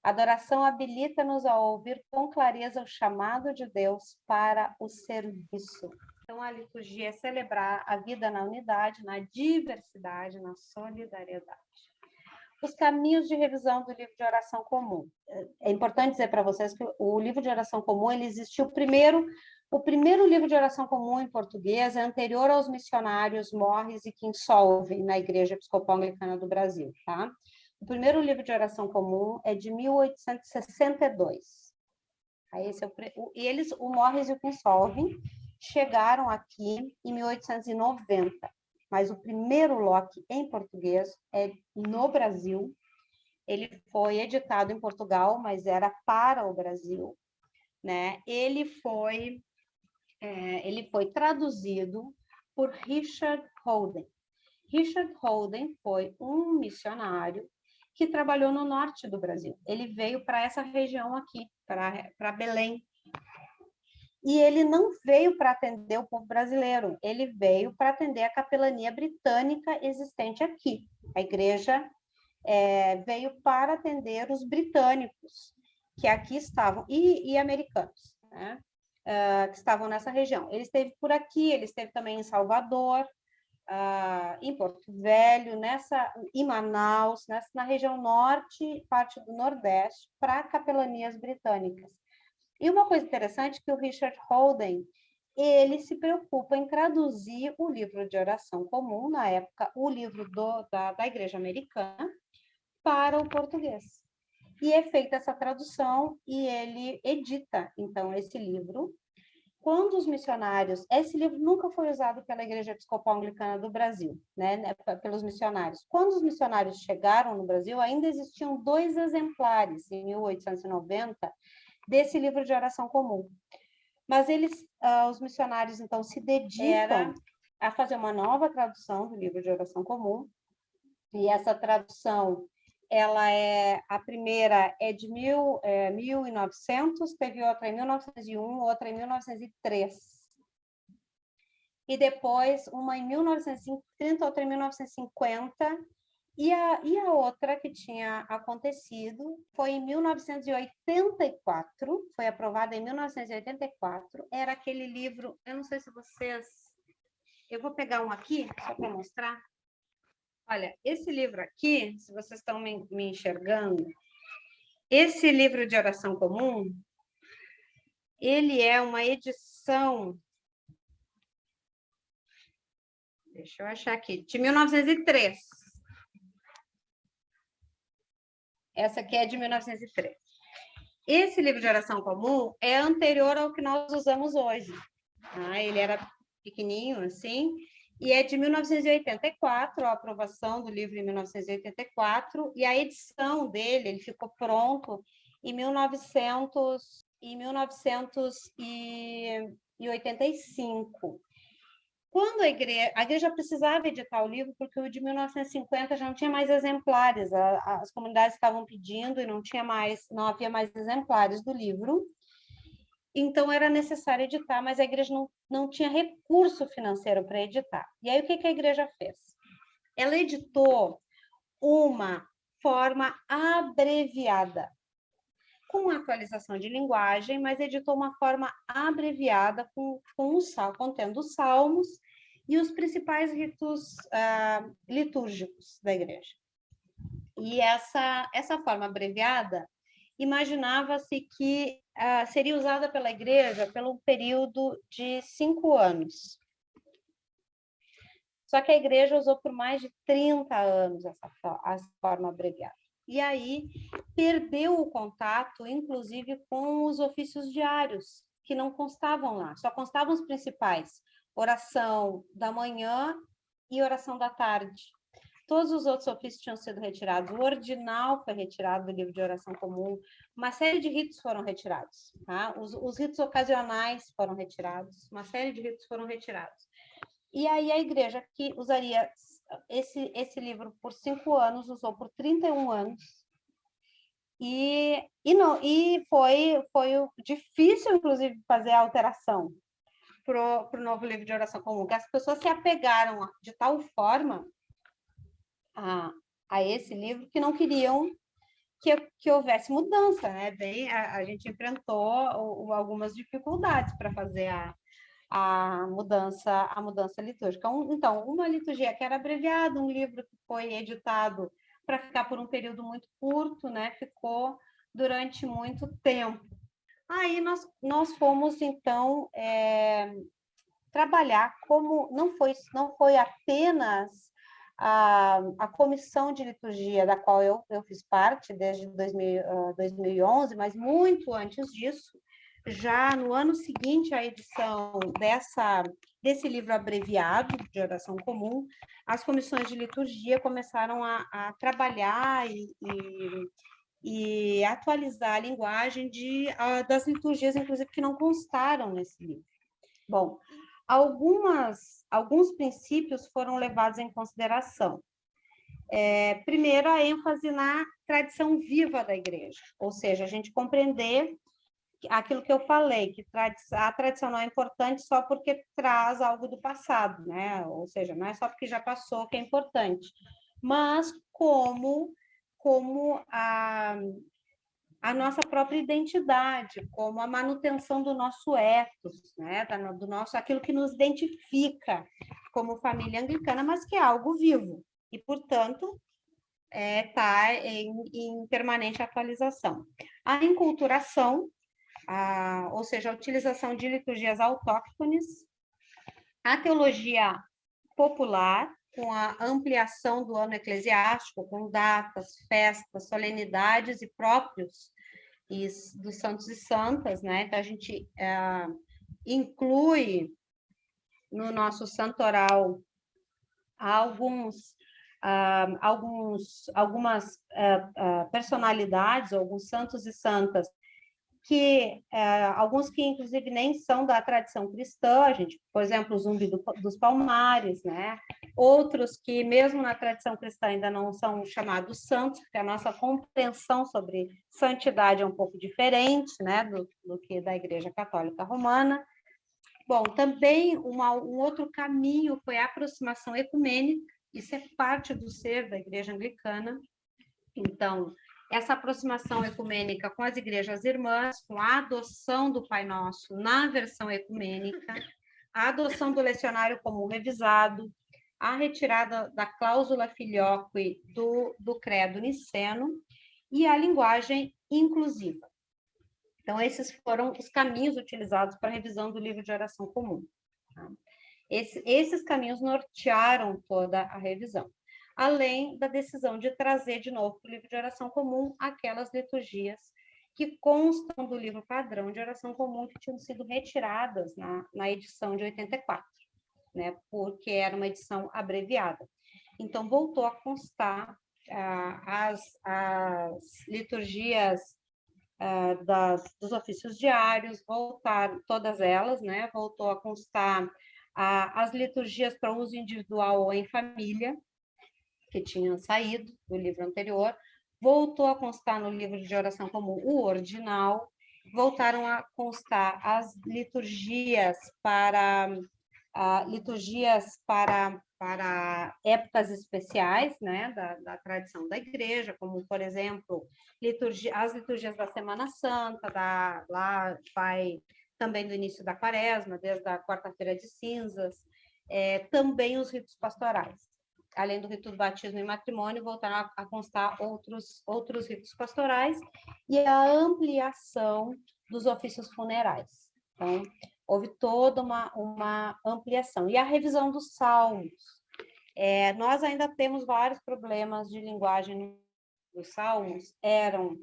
A adoração habilita-nos a ouvir com clareza o chamado de Deus para o serviço. Então, a liturgia é celebrar a vida na unidade, na diversidade, na solidariedade. Os caminhos de revisão do livro de oração comum. É importante dizer para vocês que o livro de oração comum, ele existiu o primeiro livro de oração comum em português é anterior aos missionários Morris e Kinsolving, na Igreja Episcopal Anglicana do Brasil, tá? O primeiro livro de oração comum é de 1862. Aí o Morris e o Kinsolving chegaram aqui em 1890, mas o primeiro lote em português é no Brasil. Ele foi editado em Portugal, mas era para o Brasil, né? Ele foi traduzido por Richard Holden. Richard Holden foi um missionário que trabalhou no norte do Brasil. Ele veio para essa região aqui, para Belém. E ele não veio para atender o povo brasileiro, ele veio para atender a capelania britânica existente aqui. A igreja veio para atender os britânicos que aqui estavam, e americanos, né? Que estavam nessa região. Ele esteve por aqui, ele esteve também em Salvador, em Porto Velho, em Manaus, na região norte, parte do nordeste, para capelanias britânicas. E uma coisa interessante é que o Richard Holden, ele se preocupa em traduzir o livro de oração comum, na época, o livro da Igreja Americana, para o português. E é feita essa tradução e ele edita, então, esse livro. Quando os missionários... Esse livro nunca foi usado pela Igreja Episcopal Anglicana do Brasil, né, pelos missionários. Quando os missionários chegaram no Brasil, ainda existiam 2 exemplares, em 1890, desse livro de oração comum. Mas os missionários, então, se dedicam a fazer uma nova tradução do livro de oração comum, e essa tradução, a primeira é de 1900, teve outra em 1901, outra em 1903. E depois, uma em 1930, outra em 1950, e a outra que tinha acontecido foi em 1984, foi aprovada em 1984, era aquele livro, eu não sei se vocês... Eu vou pegar um aqui, só para mostrar. Olha, esse livro aqui, se vocês estão me enxergando, esse livro de oração comum, ele é uma edição... Deixa eu achar aqui, de 1903. Essa aqui é de 1903. Esse livro de oração comum é anterior ao que nós usamos hoje. Ele era pequenininho, assim, e é de 1984, a aprovação do livro em 1984, e a edição dele, ele ficou pronto em 1985. Quando a igreja precisava editar o livro, porque o de 1950 já não tinha mais exemplares, as comunidades estavam pedindo e não havia mais exemplares do livro, então era necessário editar, mas a igreja não tinha recurso financeiro para editar. E aí o que a igreja fez? Ela editou uma forma abreviada, com atualização de linguagem, mas editou uma forma abreviada contendo os salmos e os principais ritos litúrgicos da igreja. E essa forma abreviada, imaginava-se que seria usada pela igreja pelo período de 5 anos. Só que a igreja usou por mais de 30 anos essa forma abreviada. E aí perdeu o contato, inclusive, com os ofícios diários, que não constavam lá, só constavam os principais: oração da manhã e oração da tarde. Todos os outros ofícios tinham sido retirados. O ordinal foi retirado do livro de oração comum. Uma série de ritos foram retirados. Tá? Os ritos ocasionais foram retirados. Uma série de ritos foram retirados. E aí a igreja, que usaria esse livro por 5 anos, usou por 31 anos. E foi difícil, inclusive, fazer a alteração para o novo livro de oração comum, porque as pessoas se apegaram de tal forma a esse livro que não queriam que houvesse mudança, né? Bem, a gente enfrentou algumas dificuldades para fazer a mudança litúrgica. Então, uma liturgia que era abreviada, um livro que foi editado para ficar por um período muito curto, né? Ficou durante muito tempo. Aí nós fomos, então, trabalhar como não foi apenas a comissão de liturgia da qual eu fiz parte desde 2011, mas muito antes disso, já no ano seguinte à edição desse livro abreviado de oração comum, as comissões de liturgia começaram a trabalhar e atualizar a linguagem das liturgias, inclusive, que não constaram nesse livro. Bom, alguns princípios foram levados em consideração. Primeiro, a ênfase na tradição viva da igreja, ou seja, a gente compreender aquilo que eu falei, que a tradição não é importante só porque traz algo do passado, né? Ou seja, não é só porque já passou que é importante, mas como a nossa própria identidade, como a manutenção do nosso ethos, né? Aquilo que nos identifica como família anglicana, mas que é algo vivo e, portanto, está em permanente atualização. A enculturação, ou seja, a utilização de liturgias autóctones, a teologia popular, com a ampliação do ano eclesiástico, com datas, festas, solenidades e próprios dos santos e santas, né? Então, a gente inclui no nosso santoral algumas personalidades, alguns santos e santas, alguns que, inclusive, nem são da tradição cristã, por exemplo, o Zumbi dos Palmares, né? Outros que, mesmo na tradição cristã, ainda não são chamados santos, porque a nossa compreensão sobre santidade é um pouco diferente, né, do que da Igreja Católica Romana. Bom, também um outro caminho foi a aproximação ecumênica, isso é parte do ser da Igreja Anglicana. Então, essa aproximação ecumênica com as igrejas irmãs, com a adoção do Pai Nosso na versão ecumênica, a adoção do lecionário comum revisado, a retirada da cláusula filioque do credo niceno e a linguagem inclusiva. Então, esses foram os caminhos utilizados para a revisão do livro de oração comum. Tá? Esses caminhos nortearam toda a revisão, além da decisão de trazer de novo para o livro de oração comum aquelas liturgias que constam do livro padrão de oração comum que tinham sido retiradas na edição de 84, né, porque era uma edição abreviada. Então, voltou a constar as liturgias dos ofícios diários, voltaram todas elas, né, voltou a constar as liturgias para uso individual ou em família, que tinham saído do livro anterior, voltou a constar no livro de oração comum o ordinal, voltaram a constar as liturgias para épocas especiais, né, da tradição da igreja, como, por exemplo, as liturgias da Semana Santa, lá vai também do início da Quaresma, desde a quarta-feira de cinzas, também os ritos pastorais. Além do rito do batismo e matrimônio, voltaram a constar outros ritos pastorais e a ampliação dos ofícios funerais. Então, houve toda uma ampliação. E a revisão dos salmos. Nós ainda temos vários problemas de linguagem dos salmos. Eram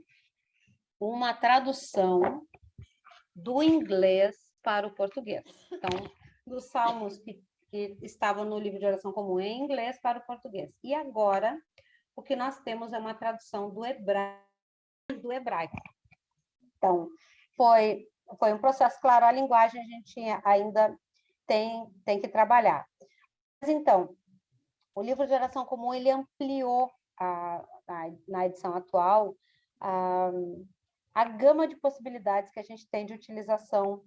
uma tradução do inglês para o português. Então, dos salmos que estavam no livro de oração comum em inglês para o português. E agora, o que nós temos é uma tradução do hebraico. Então, foi um processo, claro, a linguagem a gente ainda tem que trabalhar. Mas, então, o livro de oração comum, ele ampliou, na edição atual, a gama de possibilidades que a gente tem de utilização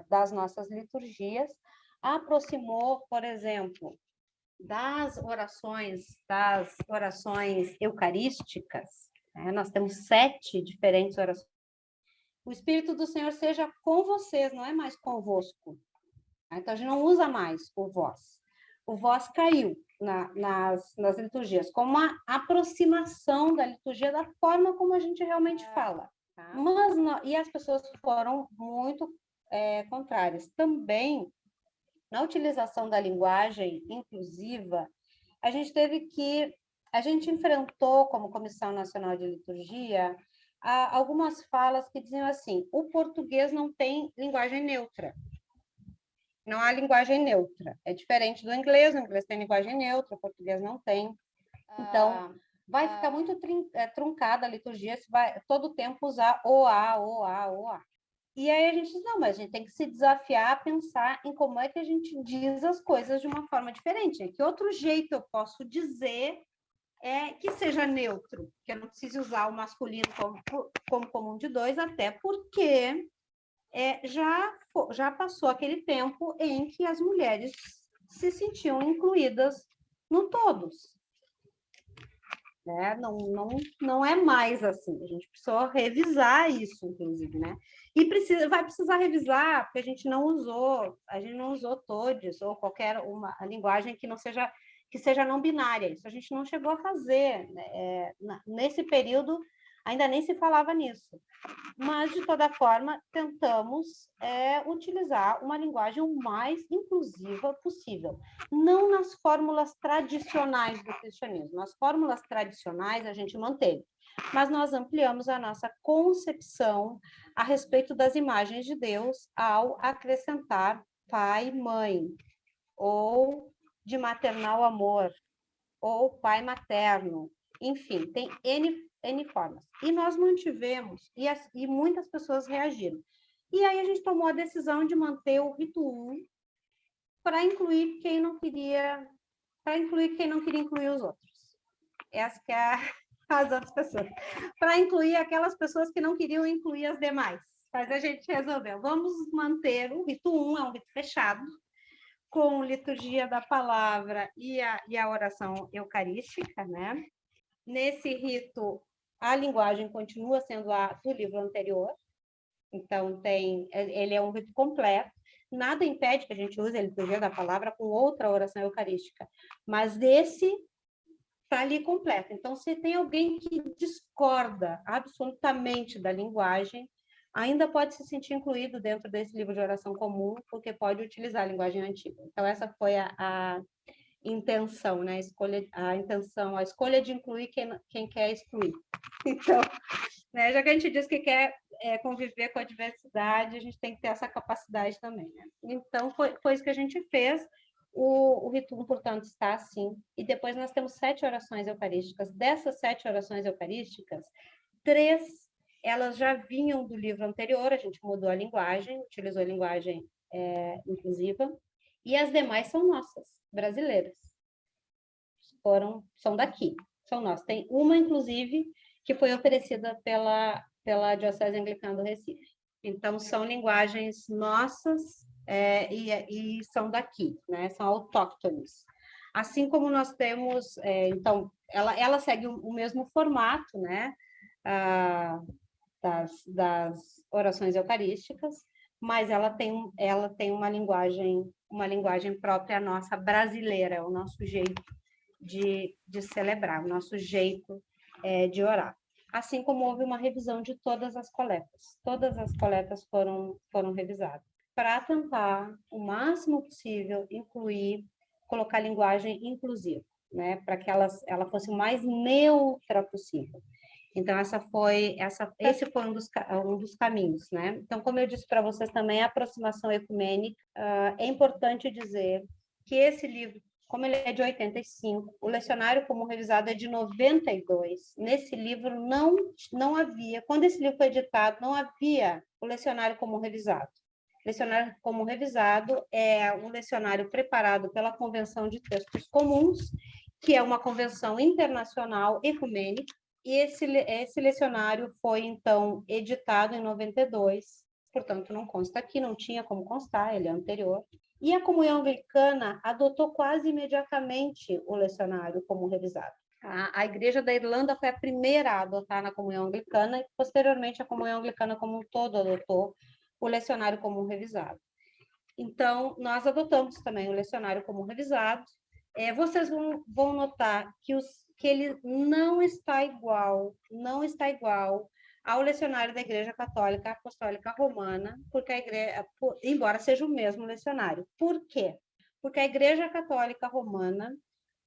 das nossas liturgias, aproximou, por exemplo, das orações eucarísticas, né? Nós temos 7 diferentes orações. O Espírito do Senhor seja com vocês, não é mais convosco. Então, a gente não usa mais o vós. O vós caiu nas liturgias, como uma aproximação da liturgia da forma como a gente realmente fala. Tá? E as pessoas foram muito contrárias. Também, na utilização da linguagem inclusiva, a gente enfrentou, como Comissão Nacional de Liturgia, algumas falas que diziam assim: o português não tem linguagem neutra. Não há linguagem neutra. É diferente do inglês, o inglês tem linguagem neutra, o português não tem. Então, vai ficar muito truncada a liturgia se vai todo o tempo usar o a. E aí a gente diz, não, mas a gente tem que se desafiar a pensar em como é que a gente diz as coisas de uma forma diferente. Que outro jeito eu posso dizer que seja neutro, que eu não precise usar o masculino como comum de 2, até porque já passou aquele tempo em que as mulheres se sentiam incluídas no todos. Né? Não é mais assim. A gente precisou revisar isso, inclusive, né? E vai precisar revisar, porque a gente não usou todos, ou qualquer uma linguagem que seja não binária. Isso a gente não chegou a fazer. Né? Nesse período, ainda nem se falava nisso. Mas, de toda forma, tentamos utilizar uma linguagem o mais inclusiva possível. Não nas fórmulas tradicionais do cristianismo. Nas fórmulas tradicionais, a gente manteve. Mas nós ampliamos a nossa concepção a respeito das imagens de Deus ao acrescentar pai e mãe, ou de maternal amor, ou pai materno. Enfim, tem N formas. E nós mantivemos, e muitas pessoas reagiram. E aí a gente tomou a decisão de manter o rito 1 para incluir quem não queria incluir os outros. Essa que é as outras pessoas. Para incluir aquelas pessoas que não queriam incluir as demais. Mas a gente resolveu, vamos manter o rito 1, é um rito fechado, com liturgia da palavra e a oração eucarística, né? Nesse rito, a linguagem continua sendo a do livro anterior, então ele é um rito completo, nada impede que a gente use a liturgia da palavra com outra oração eucarística, mas esse está ali completo. Então, se tem alguém que discorda absolutamente da linguagem, ainda pode se sentir incluído dentro desse livro de oração comum, porque pode utilizar a linguagem antiga. Então, essa foi a intenção, né? A escolha de incluir quem quer excluir. Então, né, já que a gente diz que quer conviver com a diversidade, a gente tem que ter essa capacidade também, né? Então, foi isso que a gente fez. O rito 1, portanto, está assim. E depois nós temos 7 orações eucarísticas. Dessas 7 orações eucarísticas, 3 elas já vinham do livro anterior, a gente mudou a linguagem, utilizou a linguagem inclusiva, E as demais são nossas, brasileiras. São daqui, são nossas. Tem uma, inclusive, que foi oferecida pela Diocese Anglicana do Recife. Então, são linguagens nossas e são daqui, né? São autóctones. Assim como nós temos... então, ela segue o mesmo formato, né? Das orações eucarísticas, mas ela tem uma linguagem própria nossa, brasileira, é o nosso jeito de celebrar, o nosso jeito de orar. Assim como houve uma revisão de todas as coletas foram revisadas, para tentar, o máximo possível, colocar linguagem inclusiva, né, para que ela fosse o mais neutra possível. Então, esse foi um dos caminhos, né? Então, como eu disse para vocês também, a aproximação ecumênica, é importante dizer que esse livro, como ele é de 85, o Lecionário Comum Revisado é de 92. Nesse livro não havia, quando esse livro foi editado, não havia o Lecionário Comum Revisado. O Lecionário Comum Revisado é um lecionário preparado pela Convenção de Textos Comuns, que é uma convenção internacional ecumênica, e esse lecionário foi, então, editado em 92, portanto, não consta aqui, não tinha como constar, ele é anterior. E a Comunhão Anglicana adotou quase imediatamente o lecionário como revisado. A Igreja da Irlanda foi a primeira a adotar na Comunhão Anglicana e, posteriormente, a Comunhão Anglicana como um todo adotou o lecionário comum revisado. Então, nós adotamos também o lecionário comum revisado. Vocês vão notar que ele não está igual ao lecionário da Igreja Católica Apostólica Romana, porque embora seja o mesmo lecionário. Por quê? Porque a Igreja Católica Romana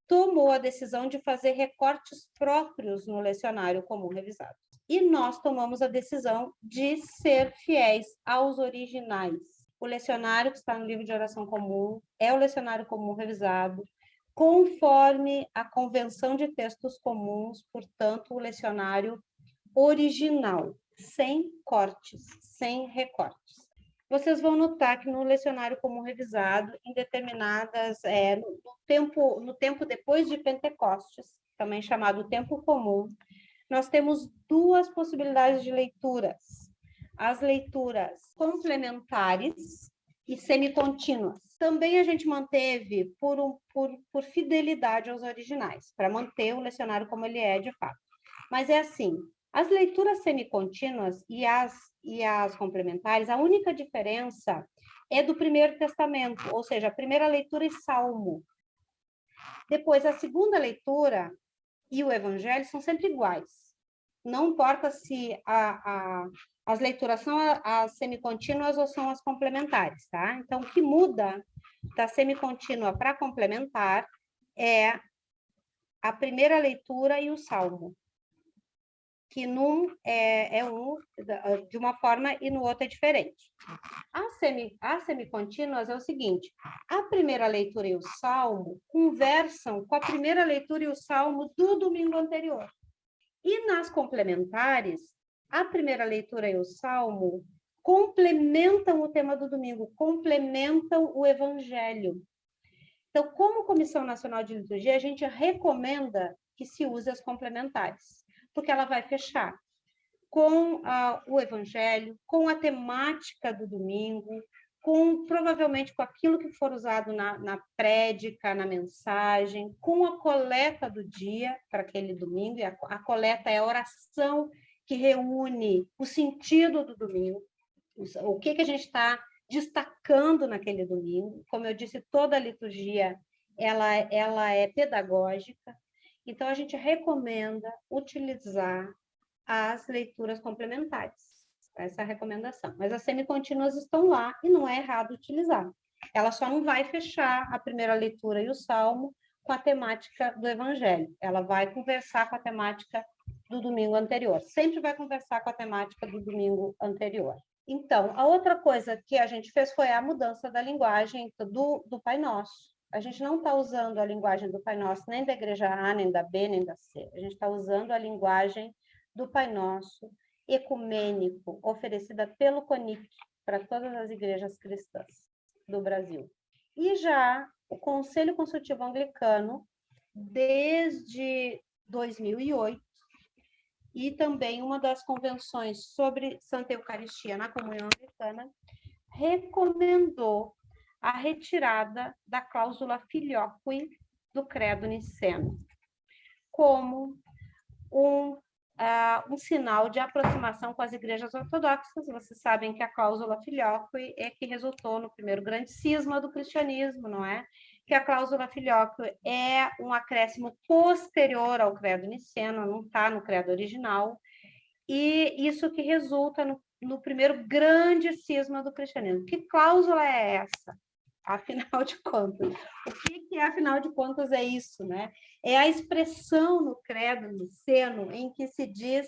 tomou a decisão de fazer recortes próprios no lecionário comum revisado. E nós tomamos a decisão de ser fiéis aos originais. O lecionário que está no livro de oração comum é o lecionário comum revisado, conforme a Convenção de Textos Comuns, portanto, o lecionário original, sem cortes, sem recortes. Vocês vão notar que no lecionário comum revisado, em determinadas, no tempo depois de Pentecostes, também chamado tempo comum, nós temos duas possibilidades de leituras. As leituras complementares e semicontínuas. Também a gente manteve por fidelidade aos originais, para manter o lecionário como ele é de fato. Mas é assim, as leituras semicontínuas e as complementares, a única diferença é do Primeiro Testamento, ou seja, a primeira leitura e Salmo. Depois, a segunda leitura e o Evangelho são sempre iguais. Não importa se as leituras são as semicontínuas ou são as complementares, tá? Então, o que muda da semicontínua para complementar é a primeira leitura e o Salmo, que num é de uma forma e no outro é diferente. As semicontínuas é o seguinte: a primeira leitura e o Salmo conversam com a primeira leitura e o Salmo do domingo anterior. E nas complementares, a primeira leitura e o Salmo complementam o tema do domingo, complementam o Evangelho. Então, como Comissão Nacional de Liturgia, a gente recomenda que se use as complementares, porque ela vai fechar com o Evangelho, com a temática do domingo, provavelmente com aquilo que for usado na prédica, na mensagem, com a coleta do dia para aquele domingo, e a coleta é a oração que reúne o sentido do domingo, o que a gente está destacando naquele domingo. Como eu disse, toda a liturgia ela é pedagógica, então a gente recomenda utilizar as leituras complementares. Essa é a recomendação. Mas as semicontínuas estão lá e não é errado utilizar. Ela só não vai fechar a primeira leitura e o Salmo com a temática do Evangelho. Ela vai conversar com a temática do domingo anterior. Sempre vai conversar com a temática do domingo anterior. Então, a outra coisa que a gente fez foi a mudança da linguagem do Pai Nosso. A gente não está usando a linguagem do Pai Nosso nem da Igreja A, nem da B, nem da C. A gente está usando a linguagem do Pai Nosso ecumênico, oferecida pelo CONIC para todas as igrejas cristãs do Brasil. E já o Conselho Consultivo Anglicano, desde 2008, e também uma das convenções sobre Santa Eucaristia na Comunhão Anglicana, recomendou a retirada da cláusula filioque do Credo Niceno, como um sinal de aproximação com as igrejas ortodoxas. Vocês sabem que a cláusula filioque é que resultou no primeiro grande cisma do cristianismo, não é? Que a cláusula filioque é um acréscimo posterior ao Credo Niceno, não está no credo original, e isso que resulta no primeiro grande cisma do cristianismo. Que cláusula é essa? Afinal de contas, o que é, afinal de contas, é isso, né? É a expressão no credo niceno em que se diz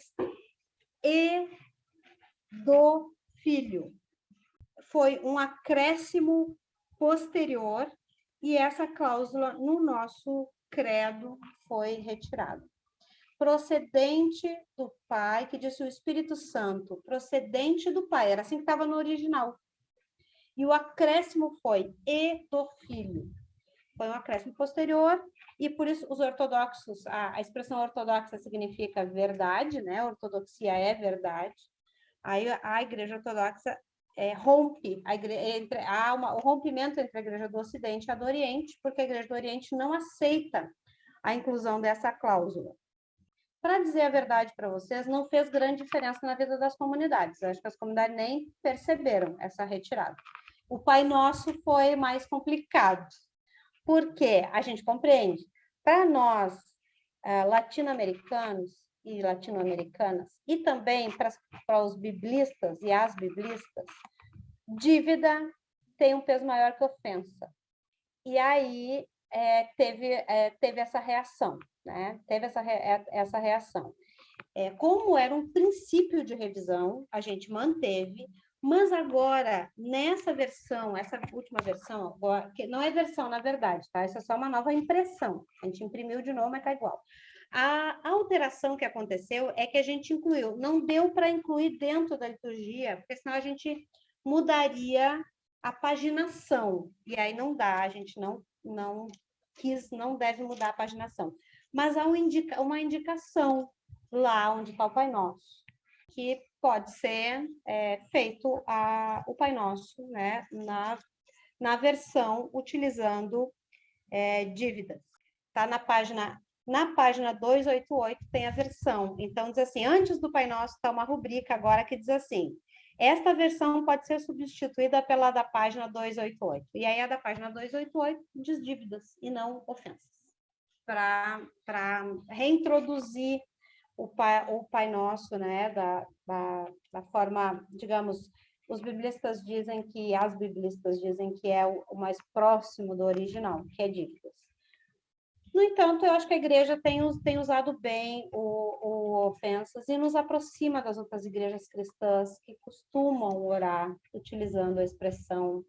e do filho. Foi um acréscimo posterior e essa cláusula no nosso credo foi retirada. Procedente do Pai, que disse o Espírito Santo, procedente do Pai, era assim que estava no original. E o acréscimo foi e do filho. Foi um acréscimo posterior, e por isso os ortodoxos, a expressão ortodoxa significa verdade, né? Ortodoxia é verdade. Aí a Igreja Ortodoxa rompe, o rompimento entre a Igreja do Ocidente e a do Oriente, porque a Igreja do Oriente não aceita a inclusão dessa cláusula. Para dizer a verdade para vocês, não fez grande diferença na vida das comunidades. Eu acho que as comunidades nem perceberam essa retirada. O Pai Nosso foi mais complicado, porque a gente compreende. Para nós, latino-americanos e latino-americanas, e também para os biblistas e as biblistas, dívida tem um peso maior que ofensa. E aí teve essa reação, né? Teve essa reação. Como era um princípio de revisão, a gente manteve, mas agora, nessa versão, essa última versão, agora, que não é versão, na verdade, tá? Isso é só uma nova impressão. A gente imprimiu de novo, mas tá igual. A alteração que aconteceu é que a gente incluiu. Não deu para incluir dentro da liturgia, porque senão a gente mudaria a paginação. E aí não dá, a gente não deve mudar a paginação. Mas há uma indicação lá onde está o Pai Nosso, que pode ser feito o Pai Nosso, né, na versão utilizando dívidas. Tá na página 288 tem a versão. Então, diz assim, antes do Pai Nosso está uma rubrica agora que diz assim, esta versão pode ser substituída pela da página 288. E aí a da página 288 diz dívidas e não ofensas. Para reintroduzir o Pai Nosso, né, da forma, digamos, os biblistas dizem que, as biblistas dizem que é o mais próximo do original, que é dívidas. No entanto, eu acho que a igreja tem usado bem o ofensas e nos aproxima das outras igrejas cristãs que costumam orar utilizando a expressão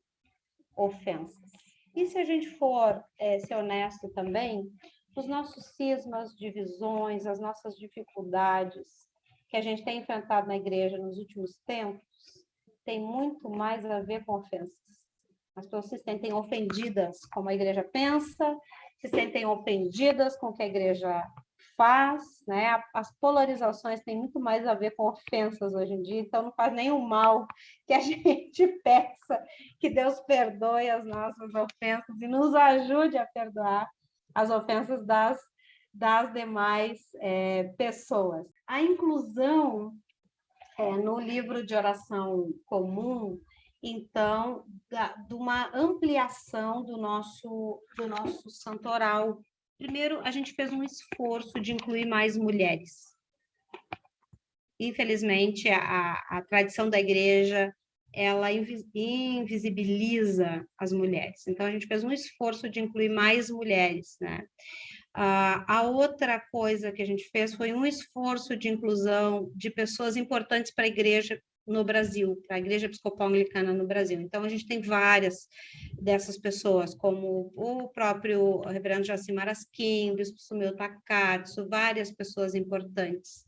ofensas. E se a gente for ser honesto também, os nossos cismas, divisões, as nossas dificuldades que a gente tem enfrentado na igreja nos últimos tempos, tem muito mais a ver com ofensas. As pessoas se sentem ofendidas como a igreja pensa, se sentem ofendidas com o que a igreja faz, né? As polarizações têm muito mais a ver com ofensas hoje em dia, então não faz nenhum mal que a gente peça que Deus perdoe as nossas ofensas e nos ajude a perdoar as ofensas das demais pessoas. A inclusão no livro de oração comum, então, de uma ampliação do nosso santoral. Primeiro, a gente fez um esforço de incluir mais mulheres. Infelizmente, a tradição da igreja, ela invisibiliza as mulheres. Então, a gente fez um esforço de incluir mais mulheres, né? A outra coisa que a gente fez foi um esforço de inclusão de pessoas importantes para a igreja no Brasil, para a Igreja Episcopal Anglicana no Brasil. Então, a gente tem várias dessas pessoas, como o próprio reverendo Jaci Marasquim, o bispo Sumio Takatsu, várias pessoas importantes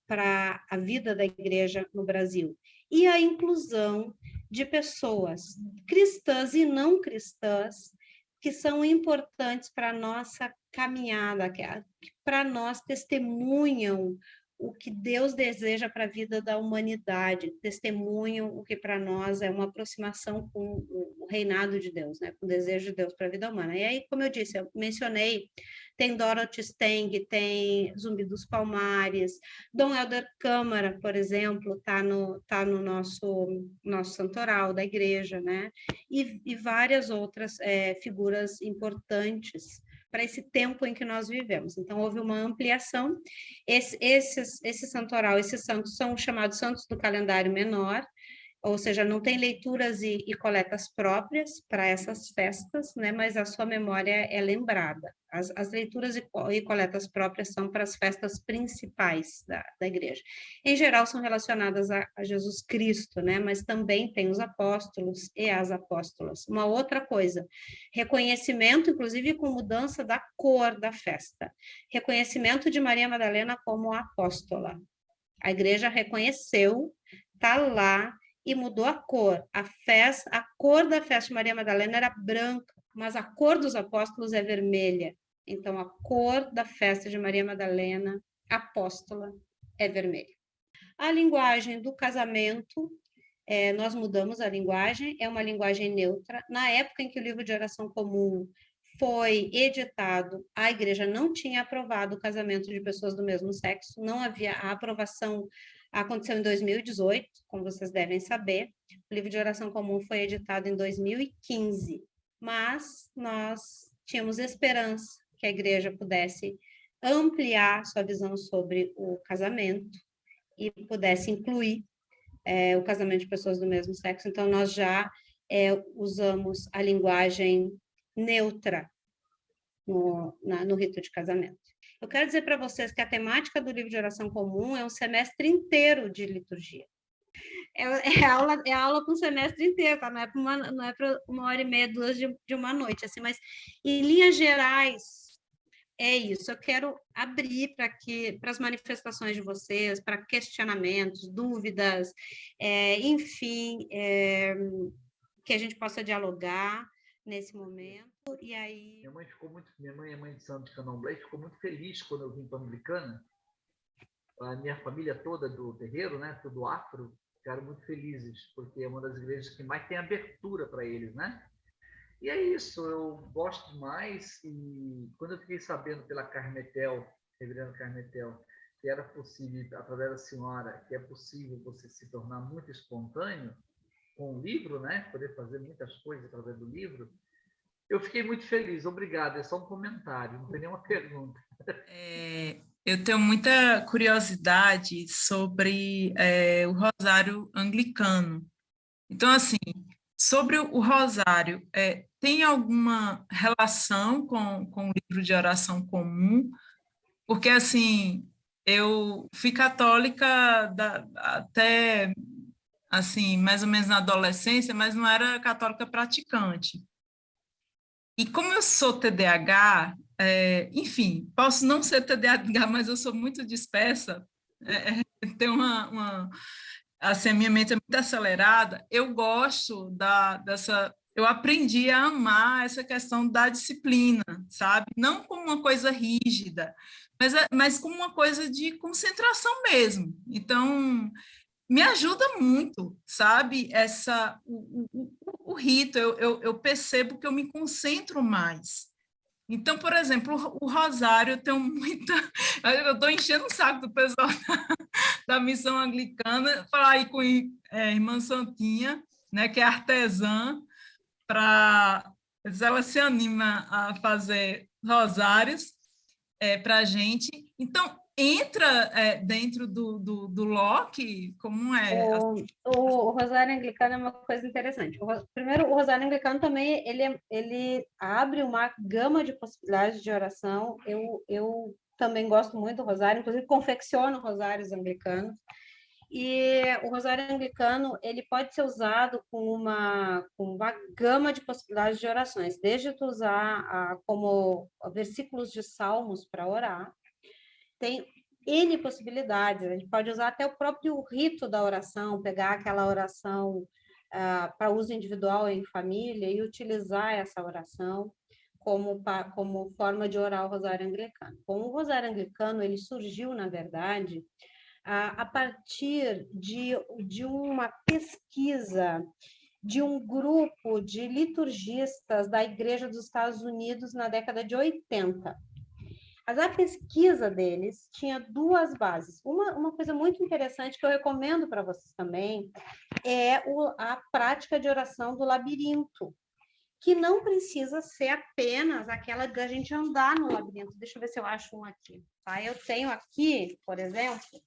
para a vida da igreja no Brasil. e a inclusão de pessoas cristãs e não cristãs que são importantes para a nossa caminhada, que para nós testemunham o que Deus deseja para a vida da humanidade, testemunham o que para nós é uma aproximação com o reinado de Deus, né? Com o desejo de Deus para a vida humana. E aí, como eu disse, eu mencionei, tem Dorothy Stang, tem Zumbi dos Palmares, Dom Helder Câmara, por exemplo, está no nosso santoral da igreja, né? E várias outras figuras importantes para esse tempo em que nós vivemos. Então, houve uma ampliação. Esse santoral, esses santos são chamados santos do calendário menor, ou seja, não tem leituras e coletas próprias para essas festas, né? Mas a sua memória é lembrada. As leituras e coletas próprias são para as festas principais da igreja. Em geral, são relacionadas a Jesus Cristo, né? Mas também tem os apóstolos e as apóstolas. Uma outra coisa, reconhecimento, inclusive com mudança da cor da festa. Reconhecimento de Maria Madalena como apóstola. A igreja reconheceu, está lá, e mudou a cor. A cor da festa de Maria Madalena era branca, mas a cor dos apóstolos é vermelha. Então, a cor da festa de Maria Madalena, apóstola, é vermelha. A linguagem do casamento, nós mudamos a linguagem, é uma linguagem neutra. Na época em que o livro de oração comum foi editado, a igreja não tinha aprovado o casamento de pessoas do mesmo sexo, não havia a aprovação. Aconteceu em 2018, como vocês devem saber. O livro de oração comum foi editado em 2015, mas nós tínhamos esperança que a igreja pudesse ampliar sua visão sobre o casamento e pudesse incluir o casamento de pessoas do mesmo sexo. Então, nós já usamos a linguagem neutra no rito de casamento. Eu quero dizer para vocês que a temática do livro de oração comum é um semestre inteiro de liturgia. É aula para um semestre inteiro, tá? Não é para 1h30, 2 de uma noite, assim, mas em linhas gerais é isso. Eu quero abrir para as manifestações de vocês, para questionamentos, dúvidas, enfim, que a gente possa dialogar nesse momento. E aí minha mãe é mãe de santo de Candomblé, ficou muito feliz quando eu vim para a Anglicana. A minha família toda do terreiro, né, tudo afro, ficaram muito felizes, porque é uma das igrejas que mais tem abertura para eles, né? E é isso, eu gosto demais. E quando eu fiquei sabendo pela Carmetel, reverenda Carmetel, que era possível, através da senhora, que é possível você se tornar muito espontâneo com o livro, né, poder fazer muitas coisas através do livro, eu fiquei muito feliz. Obrigado. É só um comentário, não tem nenhuma pergunta. Eu tenho muita curiosidade sobre o rosário anglicano. Então, assim, sobre o rosário, tem alguma relação com o livro de oração comum? Porque, assim, eu fui católica até, assim, mais ou menos na adolescência, mas não era católica praticante. E como eu sou TDAH, enfim, posso não ser TDAH, mas eu sou muito dispersa, tenho assim, a minha mente é muito acelerada, eu gosto eu aprendi a amar essa questão da disciplina, sabe? Não como uma coisa rígida, mas como uma coisa de concentração mesmo. Então, me ajuda muito, sabe? O rito, eu percebo que eu me concentro mais. Então, por exemplo, o rosário, eu tenho muita... Eu estou enchendo o saco do pessoal da missão anglicana, falar aí com a irmã Santinha, né, que é artesã, ela se anima a fazer rosários para a gente. Então, entra dentro do Locke? Como é? O rosário anglicano é uma coisa interessante. Primeiro, o rosário anglicano também, ele abre uma gama de possibilidades de oração. Eu também gosto muito do rosário, inclusive confecciono rosários anglicanos. E o rosário anglicano, ele pode ser usado com uma gama de possibilidades de orações, desde tu usar como versículos de salmos para orar. N possibilidades. A gente pode usar até o próprio rito da oração, pegar aquela oração para uso individual em família e utilizar essa oração como forma de orar o Rosário Anglicano. Bom, o Rosário Anglicano ele surgiu, na verdade, a partir de uma pesquisa de um grupo de liturgistas da Igreja dos Estados Unidos na década de 80. Mas a pesquisa deles tinha duas bases. Uma coisa muito interessante que eu recomendo para vocês também é a prática de oração do labirinto, que não precisa ser apenas aquela da gente andar no labirinto. Deixa eu ver se eu acho um aqui. Tá? Eu tenho aqui, por exemplo,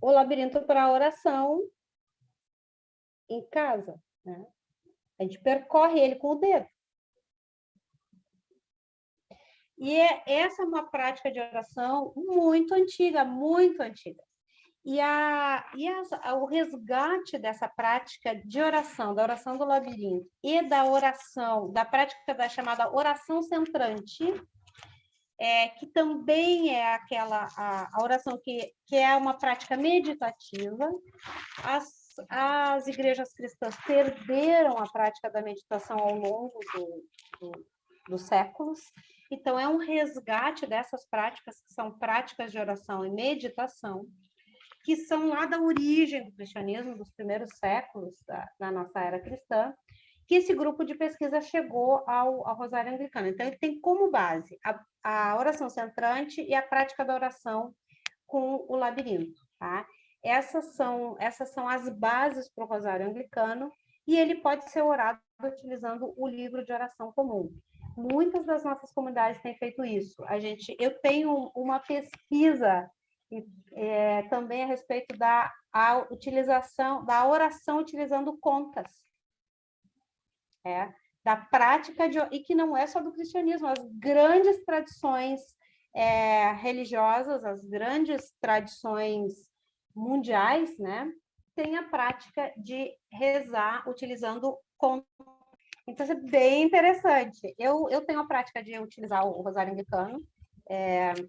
o labirinto para oração em casa, né? A gente percorre ele com o dedo. E essa é uma prática de oração muito antiga, muito antiga. E o resgate dessa prática de oração, da oração do labirinto e da oração, da prática da chamada oração centrante, que também é a oração que é uma prática meditativa. As igrejas cristãs perderam a prática da meditação ao longo dos séculos, então é um resgate dessas práticas, que são práticas de oração e meditação, que são lá da origem do cristianismo, dos primeiros séculos da nossa era cristã, que esse grupo de pesquisa chegou ao Rosário Anglicano. Então, ele tem como base a oração centrante e a prática da oração com o labirinto, tá? Essas são as bases para o Rosário Anglicano, e ele pode ser orado utilizando o livro de oração comum. Muitas das nossas comunidades têm feito isso. Eu tenho uma pesquisa também a respeito da utilização da oração utilizando contas, da prática e que não é só do cristianismo, as grandes tradições religiosas, as grandes tradições mundiais, né, têm a prática de rezar utilizando contas. Então, isso é bem interessante. Eu tenho a prática de utilizar o Rosário Anglicano.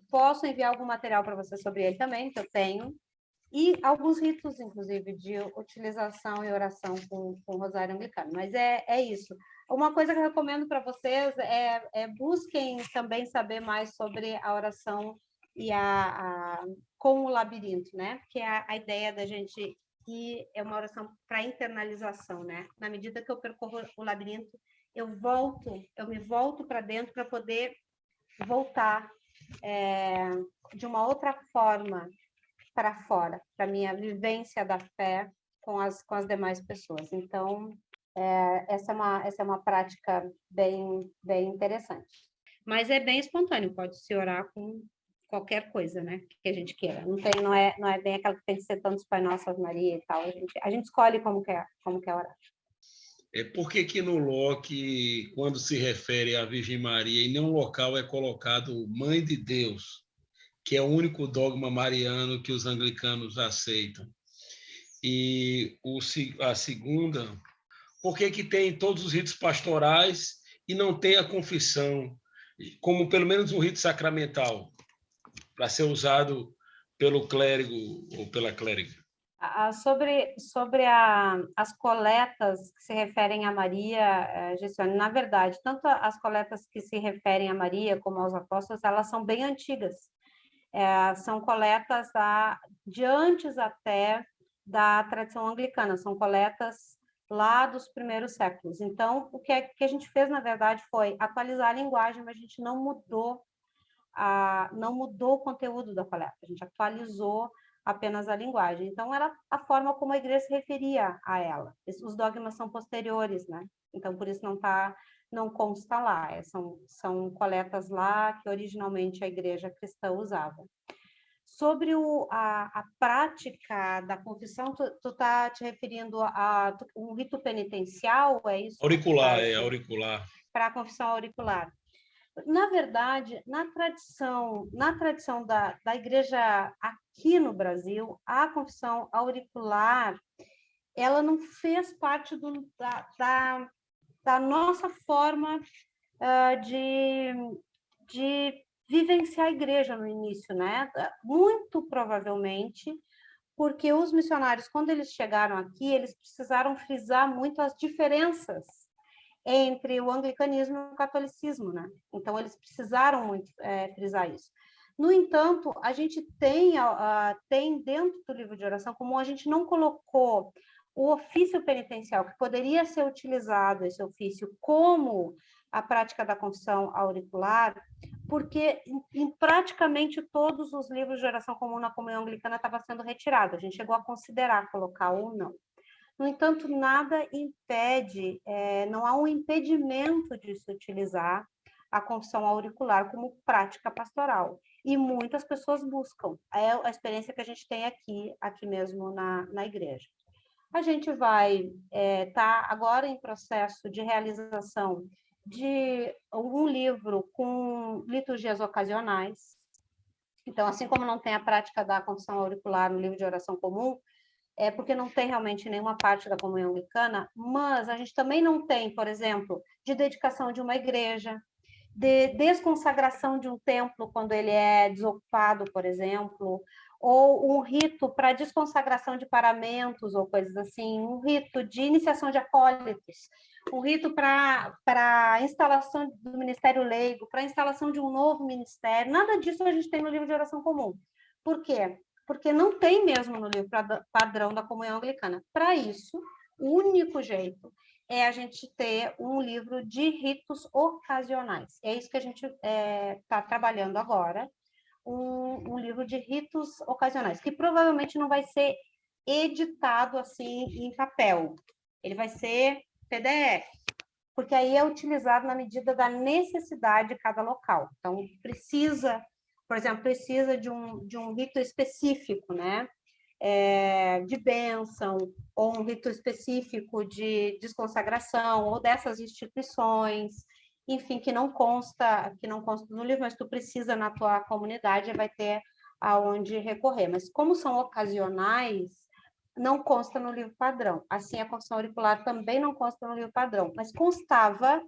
Posso enviar algum material para você sobre ele também, que eu tenho. E alguns ritos, inclusive, de utilização e oração com o Rosário Anglicano. Mas é isso. Uma coisa que eu recomendo para vocês busquem também saber mais sobre a oração e com o labirinto, né? Porque a ideia da gente ir é uma oração para internalização, né? Na medida que eu percorro o labirinto, eu me volto para dentro para poder voltar de uma outra forma para fora, para a minha vivência da fé com as demais pessoas. Então, essa é uma prática bem interessante. Mas é bem espontâneo, pode se orar com qualquer coisa, né, que a gente queira. Não é bem aquela que tem que ser tantos Pai Nosso, Ave Maria e tal. A gente escolhe como quer orar. Por que no Locke, quando se refere à Virgem Maria, em nenhum local é colocado Mãe de Deus, que é o único dogma mariano que os anglicanos aceitam? E a segunda, por que tem todos os ritos pastorais e não tem a confissão, como pelo menos um rito sacramental, para ser usado pelo clérigo ou pela clériga? Sobre as coletas que se referem a Maria, Gessione, na verdade, tanto as coletas que se referem a Maria como aos apóstolos, elas são bem antigas. São coletas de antes até da tradição anglicana, são coletas lá dos primeiros séculos. Então, o que a gente fez, na verdade, foi atualizar a linguagem, mas a gente não mudou o conteúdo da coleta, a gente atualizou apenas a linguagem. Então, era a forma como a igreja se referia a ela. Os dogmas são posteriores, né? Então, por isso não consta lá. São coletas lá que originalmente a igreja cristã usava. Sobre a prática da confissão, tu está te referindo a um rito penitencial, é isso? Auricular, auricular. Para a confissão auricular. Na verdade, na tradição da igreja aqui no Brasil, a confissão auricular, ela não fez parte da nossa forma de vivenciar a igreja no início, né? Muito provavelmente porque os missionários, quando eles chegaram aqui, eles precisaram frisar muito as diferenças entre o anglicanismo e o catolicismo, né? Então, eles precisaram muito frisar isso. No entanto, a gente tem dentro do livro de oração comum, a gente não colocou o ofício penitencial, que poderia ser utilizado, esse ofício, como a prática da confissão auricular, porque em praticamente todos os livros de oração comum na comunhão anglicana estava sendo retirado. A gente chegou a considerar colocar ou não. No entanto, nada impede, não há um impedimento de se utilizar a confissão auricular como prática pastoral. E muitas pessoas buscam. É a experiência que a gente tem aqui mesmo na igreja. A gente vai estar agora em processo de realização de um livro com liturgias ocasionais. Então, assim como não tem a prática da confissão auricular no livro de oração comum, porque não tem realmente nenhuma parte da comunhão anglicana, mas a gente também não tem, por exemplo, de dedicação de uma igreja, de desconsagração de um templo quando ele é desocupado, por exemplo, ou um rito para desconsagração de paramentos ou coisas assim, um rito de iniciação de acólitos, um rito para instalação do ministério leigo, para instalação de um novo ministério. Nada disso a gente tem no livro de oração comum. Por quê? Porque não tem mesmo no livro padrão da comunhão anglicana. Para isso, o único jeito é a gente ter um livro de ritos ocasionais. É isso que a gente está trabalhando agora, um livro de ritos ocasionais, que provavelmente não vai ser editado assim em papel. Ele vai ser PDF, porque aí é utilizado na medida da necessidade de cada local. Então, por exemplo, precisa de um rito específico, né? De bênção, ou um rito específico de desconsagração, ou dessas instituições, enfim, que não consta no livro, mas tu precisa na tua comunidade, vai ter aonde recorrer. Mas como são ocasionais, não consta no livro padrão. Assim, a confissão auricular também não consta no livro padrão, mas constava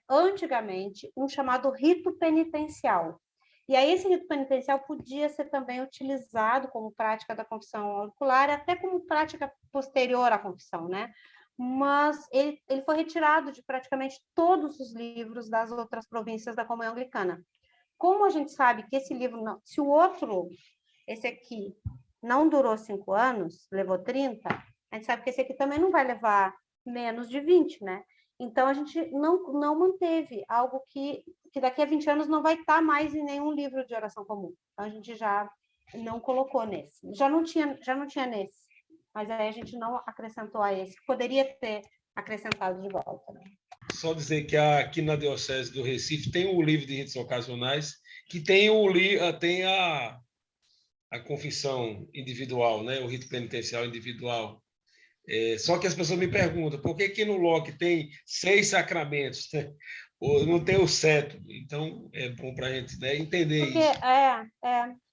antigamente um chamado rito penitencial. E aí esse rito penitencial podia ser também utilizado como prática da confissão auricular, até como prática posterior à confissão, né? Mas ele foi retirado de praticamente todos os livros das outras províncias da comunhão anglicana. Como a gente sabe que esse livro, não, se o outro, esse aqui, não durou 5 anos, levou 30, a gente sabe que esse aqui também não vai levar menos de 20, né? Então, a gente não manteve algo que daqui a 20 anos não vai estar mais em nenhum livro de oração comum. Então, a gente já não colocou nesse. Já não tinha nesse, mas aí a gente não acrescentou a esse. Poderia ter acrescentado de volta, né? Só dizer que aqui na Diocese do Recife tem o livro de ritos ocasionais, que tem a confissão individual, né? O rito penitencial individual. Só que as pessoas me perguntam, por que no LOC tem 6 sacramentos, né? Ou não tem o 7? Então, é bom para a gente, né, entender isso.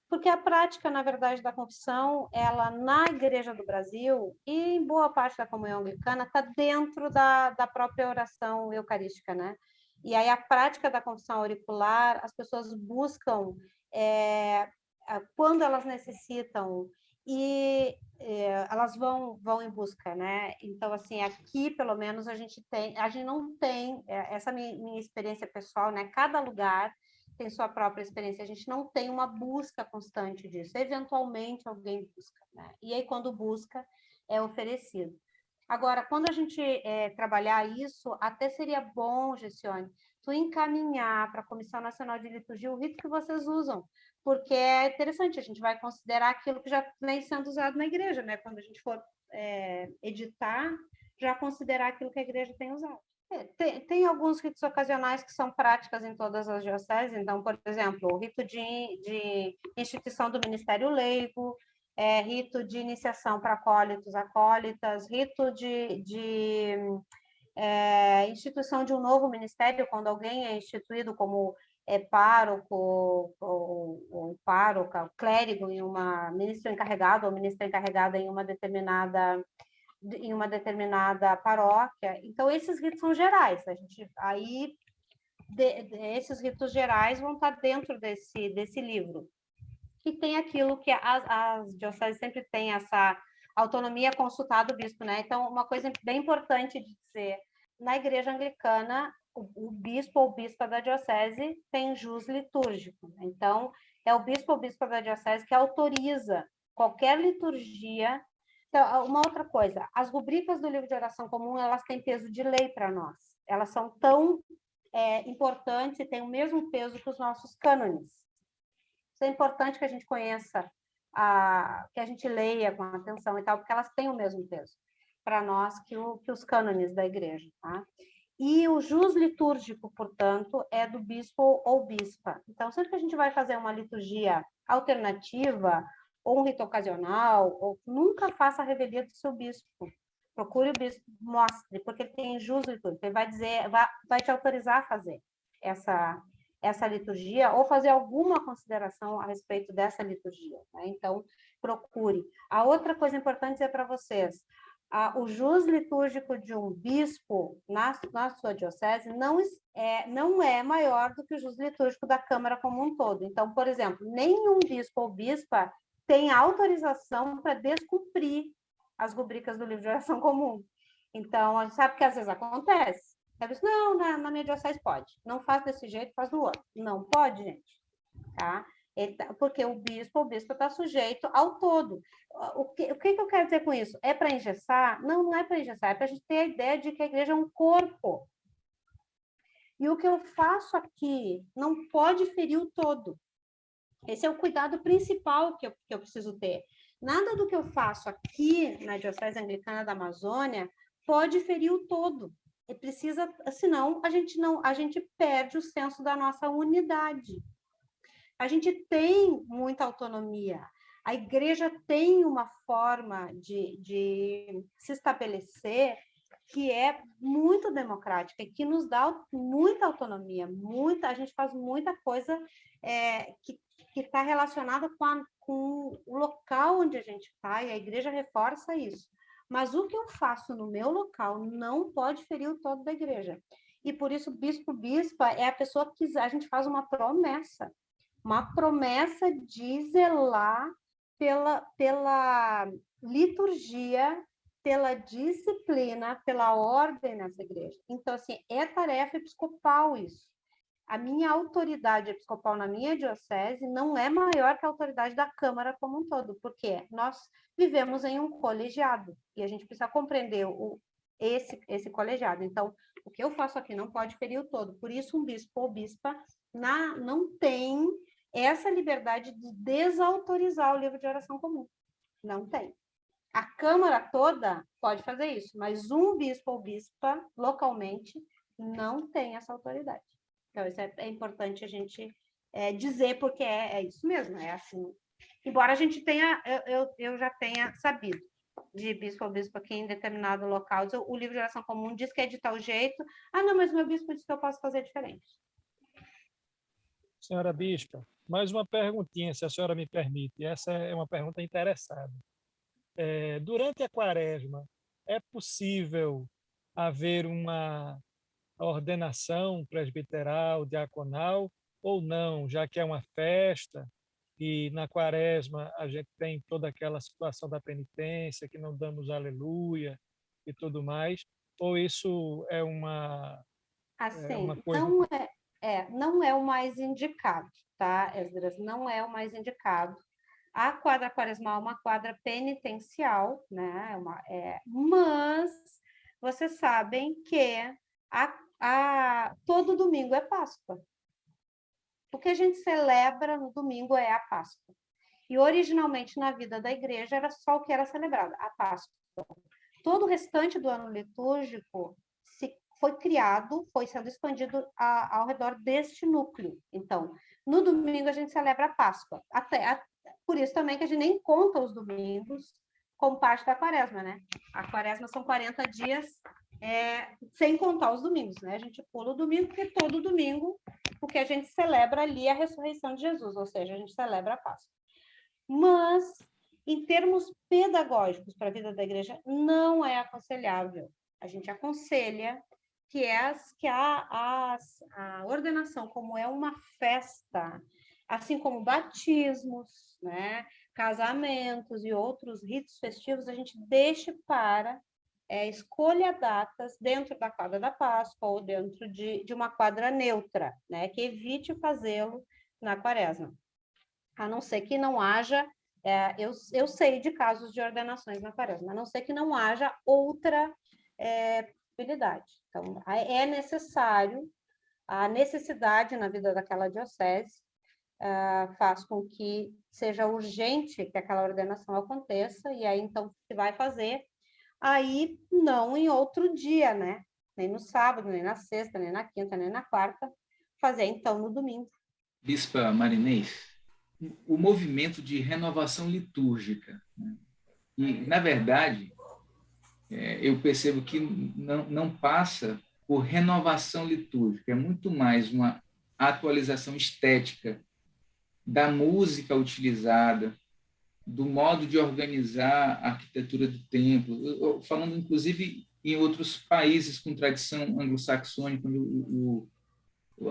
Porque a prática, na verdade, da confissão, ela na Igreja do Brasil e em boa parte da comunhão anglicana está dentro da própria oração eucarística, né? E aí a prática da confissão auricular, as pessoas buscam quando elas necessitam e elas vão em busca, né? Então, assim, aqui, pelo menos, a gente não tem, essa minha experiência pessoal, né? Cada lugar tem sua própria experiência, a gente não tem uma busca constante disso. Eventualmente, alguém busca, né? E aí, quando busca, é oferecido. Agora, quando a gente trabalhar isso, até seria bom, Gessione, tu encaminhar para a Comissão Nacional de Liturgia o rito que vocês usam, porque é interessante, a gente vai considerar aquilo que já vem sendo usado na igreja, né? Quando a gente for editar, já considerar aquilo que a igreja tem usado. Tem alguns ritos ocasionais que são práticas em todas as dioceses, então, por exemplo, o rito de instituição do ministério leigo, rito de iniciação para acólitos, acólitas, rito de instituição de um novo ministério, quando alguém é instituído como pároco ou pároca, clérigo em ministro encarregado ou ministra encarregada em uma determinada paróquia. Então, esses ritos são gerais. A gente aí esses ritos gerais vão estar dentro desse livro. E tem aquilo que as dioceses sempre têm, essa autonomia consultada do bispo, né? Então, uma coisa bem importante de dizer, na igreja anglicana, o bispo ou bispa da diocese tem jus litúrgico. Então, é o bispo ou bispa da diocese que autoriza qualquer liturgia. Então, uma outra coisa, as rubricas do livro de oração comum, elas têm peso de lei para nós. Elas são tão importantes e têm o mesmo peso que os nossos cânones. Isso é importante que a gente conheça, que a gente leia com atenção e tal, porque elas têm o mesmo peso para nós que os cânones da igreja, tá? E o jus litúrgico, portanto, é do bispo ou bispa. Então, sempre que a gente vai fazer uma liturgia alternativa, ou um rito ocasional, ou nunca faça a revelia do seu bispo. Procure o bispo, mostre, porque ele tem jus litúrgico. Ele vai dizer, vai te autorizar a fazer essa liturgia, ou fazer alguma consideração a respeito dessa liturgia, né? Então, procure. A outra coisa importante dizer para vocês, o jus litúrgico de um bispo na sua diocese não é maior do que o jus litúrgico da Câmara como um todo. Então, por exemplo, nenhum bispo ou bispa tem autorização para descumprir as rubricas do livro de oração comum. Então, a gente sabe que às vezes acontece. Não, na minha diocese pode. Não faz desse jeito, faz do outro. Não pode, gente. Tá? Porque o bispo ou bispa está sujeito ao todo. O que eu quero dizer com isso? É para engessar? Não, não é para engessar. É para a gente ter a ideia de que a igreja é um corpo. E o que eu faço aqui não pode ferir o todo. Esse é o cuidado principal que eu preciso ter. Nada do que eu faço aqui na Diocese Anglicana da Amazônia pode ferir o todo. E precisa, senão a gente perde o senso da nossa unidade. A gente tem muita autonomia. A igreja tem uma forma de se estabelecer que é muito democrática e que nos dá muita autonomia, a gente faz muita coisa que está relacionada com o local onde a gente está, e a igreja reforça isso. Mas o que eu faço no meu local não pode ferir o todo da igreja. E por isso, bispo-bispa é a pessoa que a gente faz uma promessa de zelar pela liturgia, pela disciplina, pela ordem nessa igreja. Então, assim, é tarefa episcopal isso. A minha autoridade episcopal na minha diocese não é maior que a autoridade da Câmara como um todo, porque nós vivemos em um colegiado e a gente precisa compreender esse colegiado. Então, o que eu faço aqui não pode ferir o todo. Por isso, um bispo ou bispa não tem essa liberdade de desautorizar o livro de oração comum. Não tem. A Câmara toda pode fazer isso, mas um bispo ou bispa, localmente, não tem essa autoridade. Então, isso é importante a gente dizer, porque é isso mesmo, é assim. Embora a gente tenha, eu já tenha sabido de bispo ou bispo aqui em determinado local, o livro de oração comum diz que é de tal jeito, não, mas meu bispo diz que eu posso fazer diferente. Senhora bispa, mais uma perguntinha, se a senhora me permite. Essa é uma pergunta interessada. Durante a quaresma, é possível haver uma ordenação presbiteral, diaconal, ou não, já que é uma festa e na quaresma a gente tem toda aquela situação da penitência, que não damos aleluia e tudo mais, ou isso é uma coisa... Não é o mais indicado, tá, Esdras? Não é o mais indicado. A quadra quaresmal é uma quadra penitencial, né? Mas vocês sabem que todo domingo é Páscoa. O que a gente celebra no domingo é a Páscoa. E originalmente na vida da igreja era só o que era celebrado, a Páscoa. Todo o restante do ano litúrgico foi sendo expandido ao redor deste núcleo. Então, no domingo a gente celebra a Páscoa. Por isso também que a gente nem conta os domingos como parte da quaresma, né? A quaresma são 40 dias sem contar os domingos, né? A gente pula o domingo, porque todo domingo o que a gente celebra ali é a ressurreição de Jesus, ou seja, a gente celebra a Páscoa. Mas, em termos pedagógicos para a vida da igreja, não é aconselhável. A gente aconselha a ordenação, como é uma festa, assim como batismos, né, casamentos e outros ritos festivos, a gente deixe para escolha datas dentro da quadra da Páscoa ou dentro de uma quadra neutra, né, que evite fazê-lo na quaresma. A não ser que não haja, eu sei de casos de ordenações na quaresma, a não ser que não haja outra possibilidade. Então, é necessário, a necessidade na vida daquela diocese faz com que seja urgente que aquela ordenação aconteça, e aí, então, se vai fazer, aí não em outro dia, né? Nem no sábado, nem na sexta, nem na quinta, nem na quarta, fazer, então, no domingo. Bispa Marinês, o movimento de renovação litúrgica, né? E, na verdade, eu percebo que não passa por renovação litúrgica, é muito mais uma atualização estética da música utilizada, do modo de organizar a arquitetura do templo, falando inclusive em outros países com tradição anglo-saxônica, onde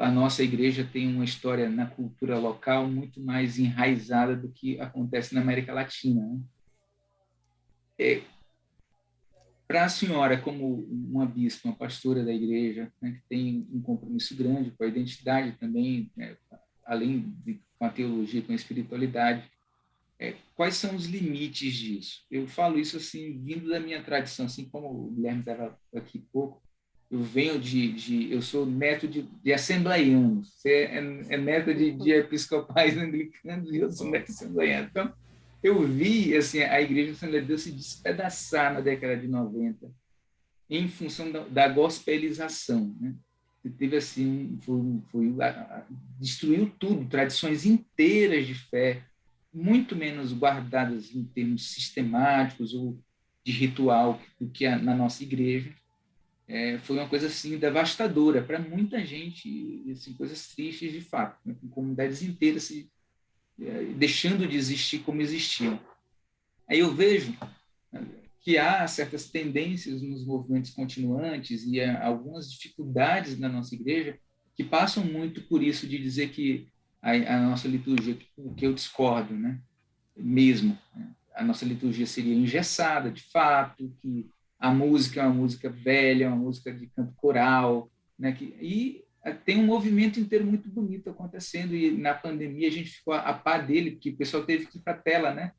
a nossa igreja tem uma história na cultura local muito mais enraizada do que acontece na América Latina, né? Para a senhora, como uma bispa, uma pastora da igreja, né, que tem um compromisso grande com a identidade também, né, além de com a teologia, com a espiritualidade, quais são os limites disso? Eu falo isso assim, vindo da minha tradição, assim como o Guilherme estava aqui pouco, eu venho eu sou neto de assembleianos, você é neto de episcopais anglicanos e eu sou neto de assembleiano. Então, eu vi assim, a Igreja da Assembleia de Deus se despedaçar na década de 90 em função da gospelização, né? Teve assim, destruiu tudo, tradições inteiras de fé, muito menos guardadas em termos sistemáticos ou de ritual do que na nossa igreja. Foi uma coisa assim devastadora para muita gente, assim, coisas tristes de fato, né? Com comunidades inteiras deixando de existir como existiam. Aí eu vejo que há certas tendências nos movimentos continuantes e algumas dificuldades na nossa igreja que passam muito por isso de dizer que a nossa liturgia, o que eu discordo, né? Mesmo, né? A nossa liturgia seria engessada, de fato, que a música é uma música velha, uma música de canto coral, né? E tem um movimento inteiro muito bonito acontecendo, e na pandemia a gente ficou a par dele, porque o pessoal teve que ir para a tela, né?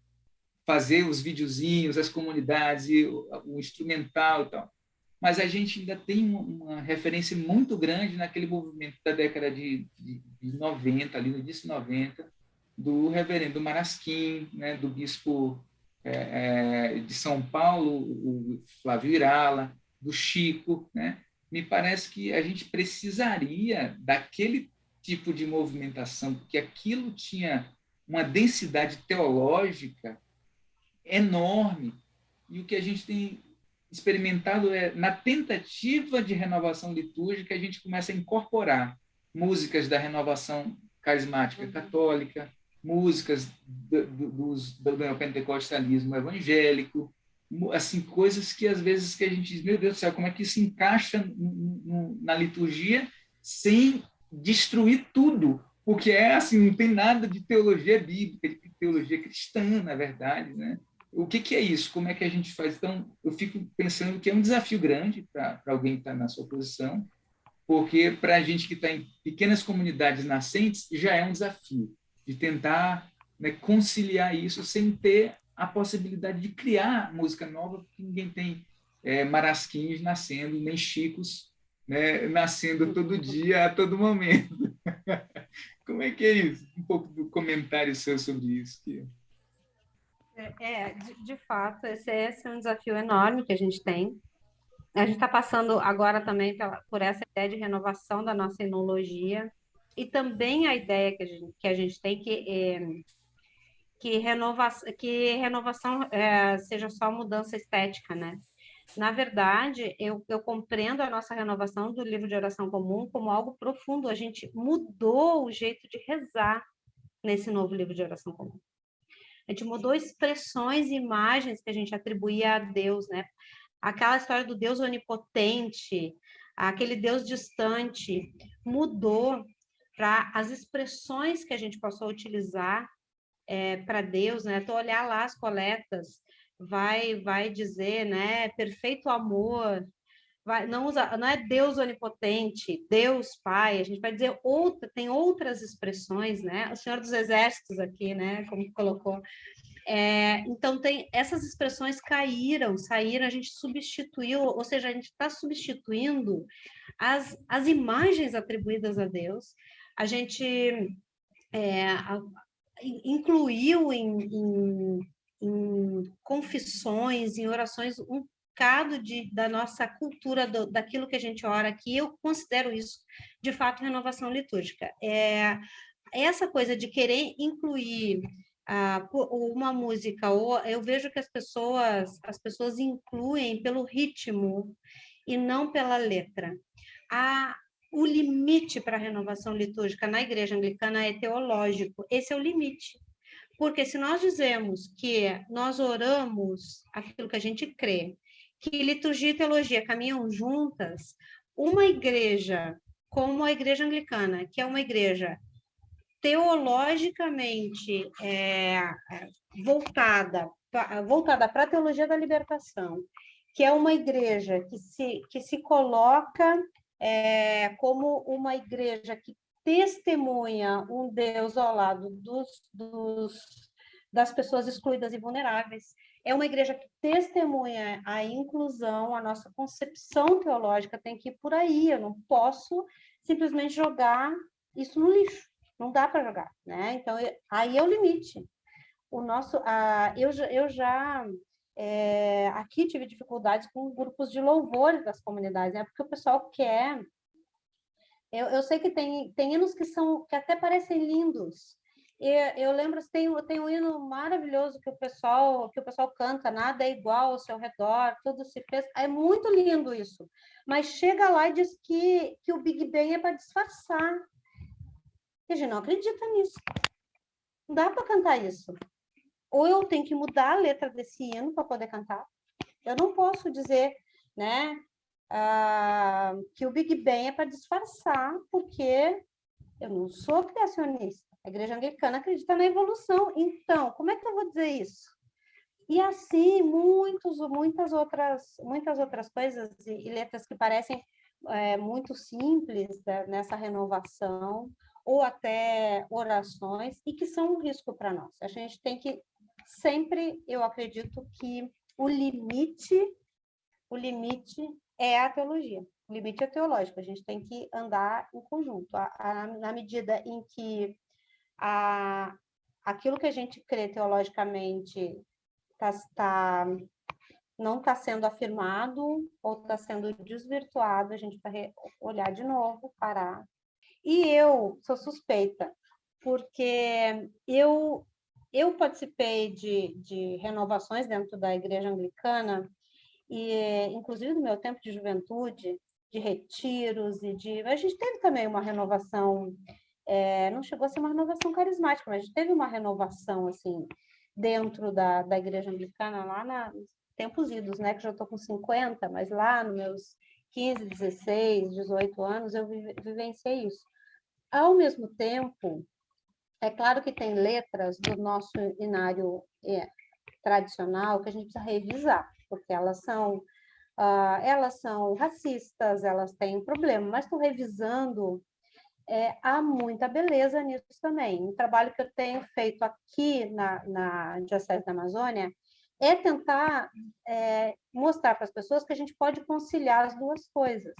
Fazer os videozinhos, as comunidades, e o instrumental e tal. Mas a gente ainda tem uma referência muito grande naquele movimento da década de 90, ali no início de 90, do reverendo Marasquim, né? Do bispo de São Paulo, o Flávio Irala, do Chico, né? Me parece que a gente precisaria daquele tipo de movimentação, porque aquilo tinha uma densidade teológica enorme, e o que a gente tem experimentado na tentativa de renovação litúrgica, a gente começa a incorporar músicas da renovação carismática católica, músicas do neopentecostalismo evangélico, assim, coisas que às vezes que a gente diz, meu Deus do céu, como é que isso encaixa na liturgia sem destruir tudo? Porque assim, não tem nada de teologia bíblica, de teologia cristã, na verdade, né? O que é isso? Como é que a gente faz? Então, eu fico pensando que é um desafio grande para alguém que está na sua posição, porque para a gente que está em pequenas comunidades nascentes, já é um desafio de tentar, né, conciliar isso sem ter a possibilidade de criar música nova, porque ninguém tem marasquins nascendo, nem chicos, né, nascendo todo dia, a todo momento. Como é que é isso? Um pouco do comentário seu sobre isso. De fato, esse é um desafio enorme que a gente tem. A gente está passando agora também por essa ideia de renovação da nossa enologia, e também a ideia que a gente tem que renovação seja só mudança estética, né? Na verdade, eu compreendo a nossa renovação do livro de oração comum como algo profundo. A gente mudou o jeito de rezar nesse novo livro de oração comum. A gente mudou expressões e imagens que a gente atribuía a Deus, né? Aquela história do Deus onipotente, aquele Deus distante, mudou para as expressões que a gente passou a utilizar para Deus, né? Tu olhar lá as coletas, vai dizer, né? Perfeito amor, não é Deus onipotente, Deus Pai, a gente vai dizer tem outras expressões, né? O Senhor dos Exércitos aqui, né? Como colocou. Então, essas expressões saíram, a gente substituiu, ou seja, a gente está substituindo as imagens atribuídas a Deus, a gente incluiu em confissões, em orações, um bocado da nossa cultura, daquilo que a gente ora aqui. Eu considero isso, de fato, renovação litúrgica. Essa coisa de querer incluir uma música, ou eu vejo que as pessoas incluem pelo ritmo e não pela letra. O limite para a renovação litúrgica na igreja anglicana é teológico, esse é o limite. Porque se nós dizemos que nós oramos aquilo que a gente crê, que liturgia e teologia caminham juntas, uma igreja como a igreja anglicana, que é uma igreja teologicamente voltada para a teologia da libertação, que é uma igreja que se coloca como uma igreja que testemunha um Deus ao lado das pessoas excluídas e vulneráveis. É uma igreja que testemunha a inclusão, a nossa concepção teológica tem que ir por aí. Eu não posso simplesmente jogar isso no lixo. Não dá para jogar, né? Então, aí é o limite. Eu já aqui tive dificuldades com grupos de louvores das comunidades, né? Porque o pessoal quer... Eu sei que tem hinos que até parecem lindos. Eu lembro que tem um hino maravilhoso que o pessoal canta, nada é igual ao seu redor, tudo se fez. É muito lindo isso. Mas chega lá e diz que o Big Bang é para disfarçar. E a gente não acredita nisso. Não dá para cantar isso. Ou eu tenho que mudar a letra desse hino para poder cantar. Eu não posso dizer, né, que o Big Bang é para disfarçar, porque eu não sou criacionista. A igreja anglicana acredita na evolução. Então, como é que eu vou dizer isso? E assim, muitas outras coisas e letras que parecem muito simples nessa renovação, ou até orações, e que são um risco para nós. A gente tem que sempre, eu acredito que o limite é a teologia. O limite é teológico, a gente tem que andar em conjunto. Na medida em que aquilo que a gente crê teologicamente não está sendo afirmado ou está sendo desvirtuado, a gente vai olhar de novo, parar. E eu sou suspeita, porque eu participei de renovações dentro da igreja anglicana, e inclusive no meu tempo de juventude, de retiros, a gente teve também uma renovação, não chegou a ser uma renovação carismática, mas a gente teve uma renovação, assim, dentro da igreja anglicana, lá nos tempos idos, né, que já estou com 50, mas lá nos meus 15, 16, 18 anos, eu vivenciei isso. Ao mesmo tempo, é claro que tem letras do nosso inário tradicional que a gente precisa revisar, porque elas são racistas, elas têm problema, mas estou revisando, há muita beleza nisso também. Um trabalho que eu tenho feito aqui na Diocese da Amazônia é tentar mostrar para as pessoas que a gente pode conciliar as duas coisas.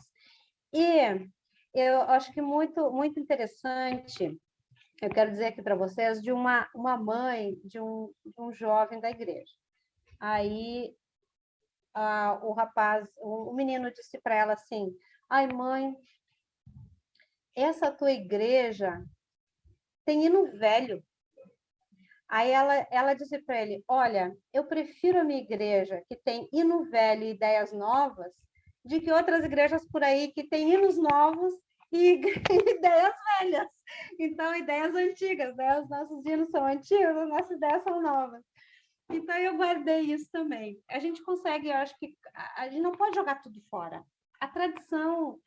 E eu acho que muito, muito interessante, eu quero dizer aqui para vocês, de uma mãe de um jovem da igreja. Aí o menino disse para ela assim: ai, mãe, essa tua igreja tem hino velho. Aí ela disse para ele: olha, eu prefiro a minha igreja que tem hino velho e ideias novas, de que outras igrejas por aí que tem hinos novos e ideias velhas. Então, ideias antigas, né? Os nossos hinos são antigos, as nossas ideias são novas. Então, eu guardei isso também. A gente consegue, eu acho que a gente não pode jogar tudo fora. a tradição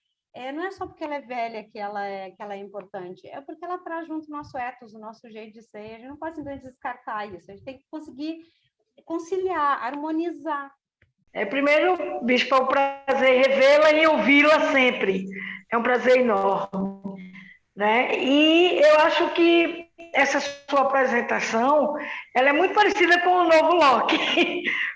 não é só porque ela é velha que ela é importante, é porque ela traz junto o nosso ethos, o nosso jeito de ser. A gente não pode simplesmente descartar isso, a gente tem que conseguir conciliar, harmonizar. Primeiro, Bispo, é um prazer revê-la e ouvi-la sempre. É um prazer enorme, né? E eu acho que essa sua apresentação, ela é muito parecida com o novo Locke,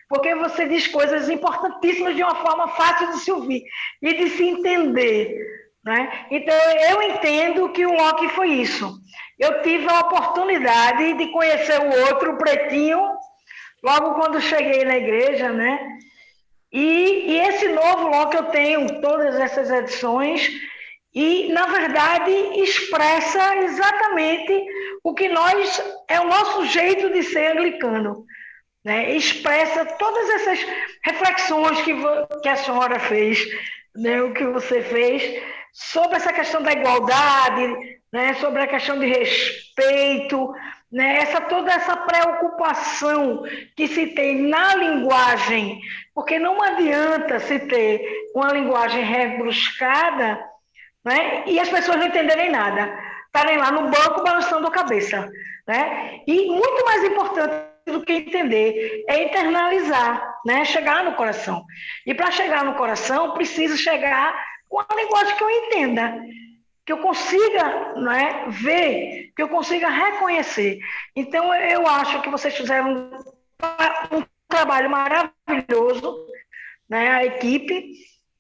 porque você diz coisas importantíssimas de uma forma fácil de se ouvir e de se entender, né? Então, eu entendo que o Locke foi isso. Eu tive a oportunidade de conhecer o outro, o Pretinho, logo quando cheguei na igreja, né? E esse novo Locke eu tenho todas essas edições e, na verdade, expressa exatamente o que é o nosso jeito de ser anglicano, né? Expressa todas essas reflexões que a senhora fez, né? O que você fez sobre essa questão da igualdade, né? Sobre a questão de respeito, né? Toda essa preocupação que se tem na linguagem, porque não adianta se ter uma linguagem rebruscada, né? E as pessoas não entenderem nada, estarem lá no banco balançando a cabeça, né? E muito mais importante do que entender é internalizar, né? Chegar no coração. E para chegar no coração, preciso chegar com a linguagem que eu entenda, que eu consiga, né, ver, que eu consiga reconhecer. Então, eu acho que vocês fizeram um trabalho maravilhoso, né? A equipe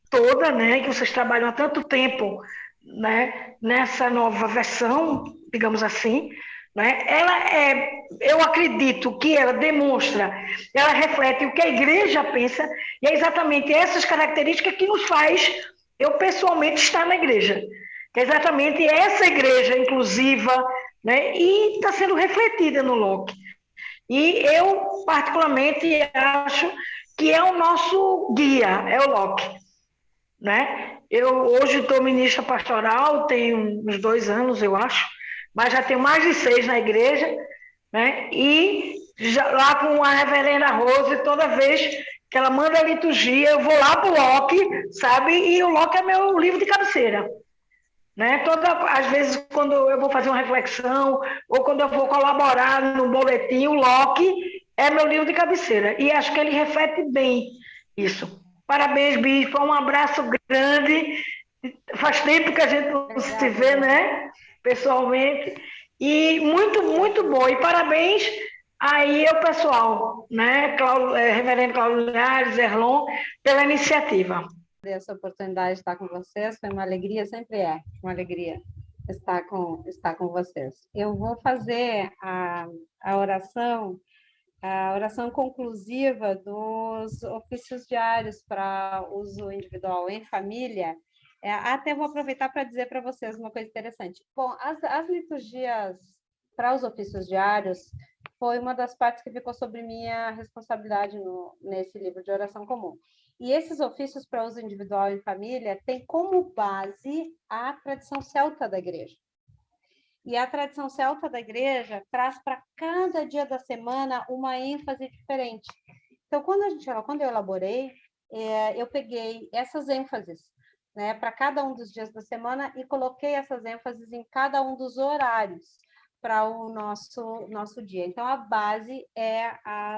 toda, né, que vocês trabalham há tanto tempo, né, nessa nova versão, digamos assim, né? Eu acredito que ela demonstra, ela reflete o que a igreja pensa, e é exatamente essas características que nos faz, eu pessoalmente, estar na igreja. É exatamente essa igreja inclusiva, né, e está sendo refletida no Locke. E eu, particularmente, acho que é o nosso guia, é o Locke, né? Eu hoje estou ministra pastoral, tenho uns 2 anos, eu acho, mas já tenho mais de 6 na igreja, né? E lá com a reverenda Rose, toda vez que ela manda a liturgia, eu vou lá para o Locke, sabe? E o Locke é meu livro de cabeceira, né? Às vezes, quando eu vou fazer uma reflexão, ou quando eu vou colaborar no boletim, o Locke é meu livro de cabeceira. E acho que ele reflete bem isso. Parabéns, Bispo. Um abraço grande. Faz tempo que a gente não se vê, né? Pessoalmente. E muito, muito bom. E parabéns aí ao pessoal, né? Reverendo Cláudio Linhares, Erlon, pela iniciativa. Essa oportunidade de estar com vocês, foi uma alegria, sempre é uma alegria estar com vocês. Eu vou fazer a oração conclusiva dos ofícios diários para uso individual em família. Até vou aproveitar para dizer para vocês uma coisa interessante. Bom, as liturgias para os ofícios diários foi uma das partes que ficou sobre minha responsabilidade nesse livro de oração comum. E esses ofícios para uso individual em família têm como base a tradição celta da igreja. E a tradição celta da igreja traz para cada dia da semana uma ênfase diferente. Então, quando eu elaborei, eu peguei essas ênfases, né, para cada um dos dias da semana e coloquei essas ênfases em cada um dos horários para o nosso dia. Então, a base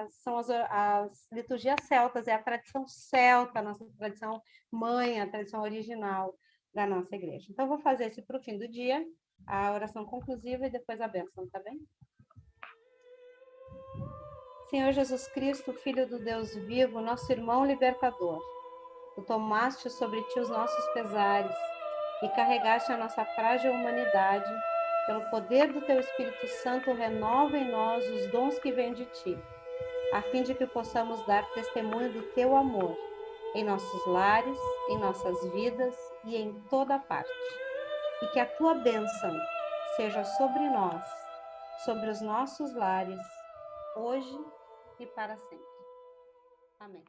são as liturgias celtas, é a tradição celta, a nossa tradição mãe, a tradição original da nossa igreja. Então, eu vou fazer esse para o fim do dia, a oração conclusiva e depois a bênção, tá bem? Senhor Jesus Cristo, Filho do Deus vivo, nosso irmão libertador, tu tomaste sobre ti os nossos pesares e carregaste a nossa frágil humanidade. Pelo poder do teu Espírito Santo, renova em nós os dons que vêm de ti, a fim de que possamos dar testemunho do teu amor em nossos lares, em nossas vidas e em toda parte. E que a tua bênção seja sobre nós, sobre os nossos lares, hoje e para sempre. Amém.